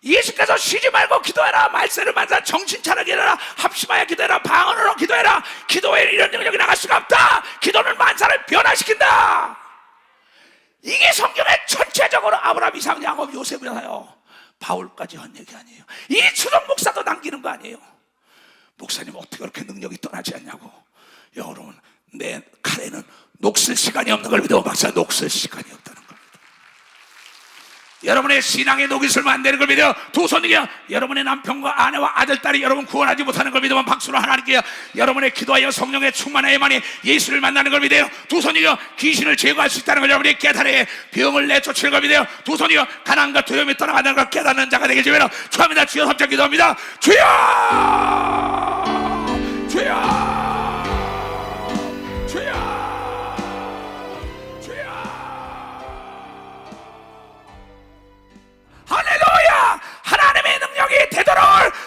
[SPEAKER 1] 예수께서 쉬지 말고 기도해라. 말세를 만사 정신 차리게 해라. 합심하여 기도해라. 방언으로 기도해라. 기도에 이런 능력이 나갈 수가 없다. 기도는 만사를 변화시킨다. 이 성경에 전체적으로 아브라함, 이삭, 야곱, 요셉이라요 바울까지 한 얘기 아니에요. 이 추동 목사도 남기는 거 아니에요. 목사님 어떻게 그렇게 능력이 떠나지 않냐고. 여러분, 내 칼에는 녹슬 시간이 없는 걸 믿어. 박사, 녹슬 시간이 없다는 겁니다. 여러분의 신앙에 녹이 슬면 안 되는 걸 믿어요. 두 손이요. 여러분의 남편과 아내와 아들, 딸이 여러분 구원하지 못하는 걸 믿으면 박수로 하나님께 여러분의 기도하여 성령의 충만하여만이 예수를 만나는 걸 믿어요. 두 손이요. 귀신을 제거할 수 있다는 걸 여러분이 깨달아야 병을 내쫓을 걸 믿어요. 두 손이요. 가난과 두려움이 떠나가는 걸 깨닫는 자가 되길 주여 축원합니다. 주여 삼창 기도합니다. 주여, 주여, 할렐루야! 하나님의 능력이 되도록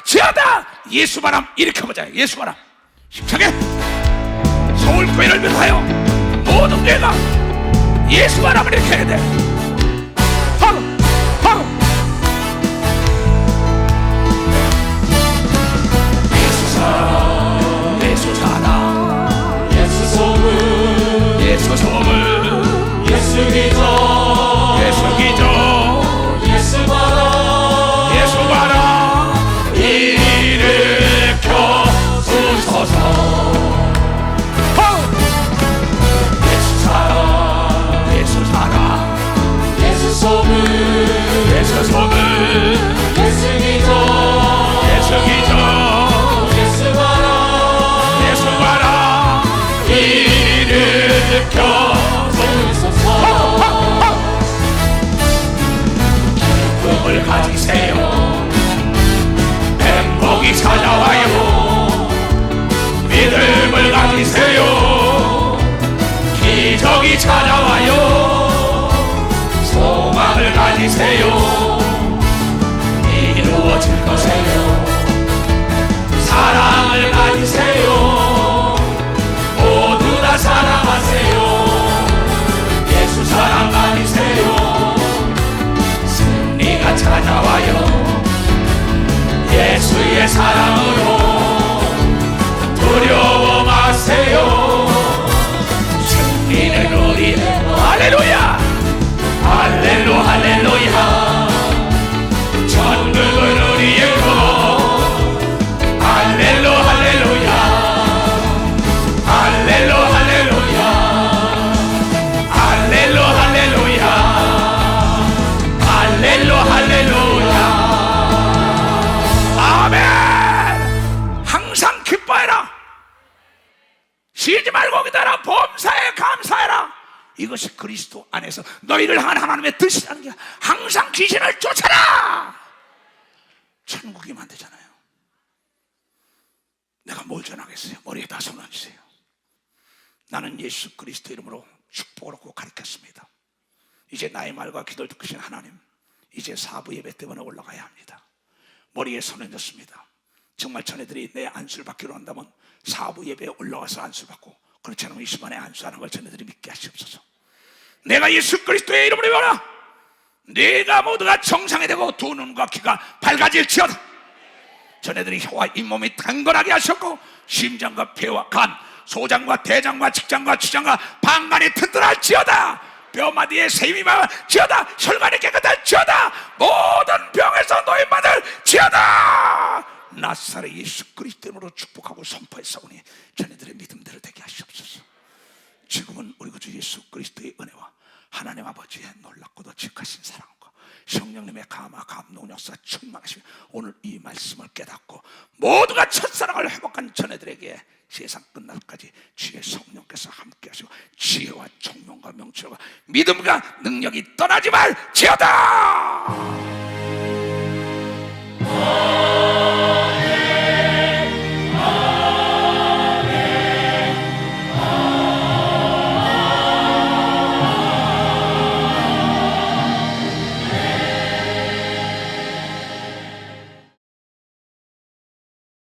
[SPEAKER 1] 지어다. 예수 바람 일으켜보자. 예수 바람 힘차게 서울교회를 비롯하여 모든 교회가 예수 바람을 일으켜야 돼. 바로 예수 사랑, 예수 사랑,
[SPEAKER 2] 예수 소문,
[SPEAKER 1] 예수 소문,
[SPEAKER 2] 예수 기적,
[SPEAKER 1] 예수 기적,
[SPEAKER 2] 예수 바라,
[SPEAKER 1] 예수 바라
[SPEAKER 2] 일으켜 주소서.
[SPEAKER 1] 예수 사랑, 예수 사랑,
[SPEAKER 2] 예수 소문,
[SPEAKER 1] 예수 소문,
[SPEAKER 2] 예수 기적,
[SPEAKER 1] 예수 기적,
[SPEAKER 2] 예수 바라,
[SPEAKER 1] 예수 바라
[SPEAKER 2] 일으켜 주소서.
[SPEAKER 1] 기쁨을 가지세요. 행복이 찾아와요. 믿음을 가지세요. 기적이 찾아와요. 소망을 가지세요. 이루어질 것이에요. 사랑을 가지세요. 모두 다 사랑하세요. 예수 사랑 가지세요. 승리가 찾아와요. 예수의 사랑으로 두려워 마세요. 승리는 우리의 할렐루야, 할렐루 할렐루야. 천국은 우리의 것. 할렐루 할렐루야, 할렐루 할렐루야, 할렐루 할렐루야, 할렐루 할렐루야. 아멘. 항상 기뻐해라. 쉬지 말고 기다려. 범사에 감사해라. 이것이 그리스도 안에서 너희를 향한 하나님의 뜻이라는 게, 항상 귀신을 쫓아라. 천국이 만들잖아요. 내가 뭘 전하겠어요? 머리에다 손 얹으세요. 나는 예수 그리스도 이름으로 축복을 꼭 가르쳤습니다. 이제 나의 말과 기도를 듣으신 하나님, 이제 사부 예배 때문에 올라가야 합니다. 머리에 손 얹었습니다. 정말 전애들이 내 안수를 받기로 한다면 사부 예배에 올라가서 안수를 받고, 그렇지 않으면 이 시간에 안수하는 걸 전애들이 믿게 하시옵소서. 내가 예수 그리스도의 이름으로 배워라. 네가 모두가 정상이 되고 두 눈과 귀가 밝아질지어다. 전애들이 혀와 잇몸이 강건하게 하셨고, 심장과 폐와 간, 소장과 대장과 직장과 추장과 방간이 튼튼할지어다. 뼈마디에 세임이 많을지어다. 혈관이 깨끗할지어다. 모든 병에서 노임받을지어다. 나사렛 예수 그리스도 이름으로 축복하고 선포했사오니 전애들의 믿음대로 되게 하시옵소서. 지금은 우리 구주 예수 그리스도의 은혜와 하나님 아버지의 놀랍고도 지극하신 사랑과 성령님의 감화 감동 역사 충만하시며, 오늘 이 말씀을 깨닫고 모두가 첫사랑을 회복한 전애들에게 세상 끝날까지 주의 성령께서 함께 하시고 지혜와 총명과 명철과 믿음과 능력이 떠나지 말지어다.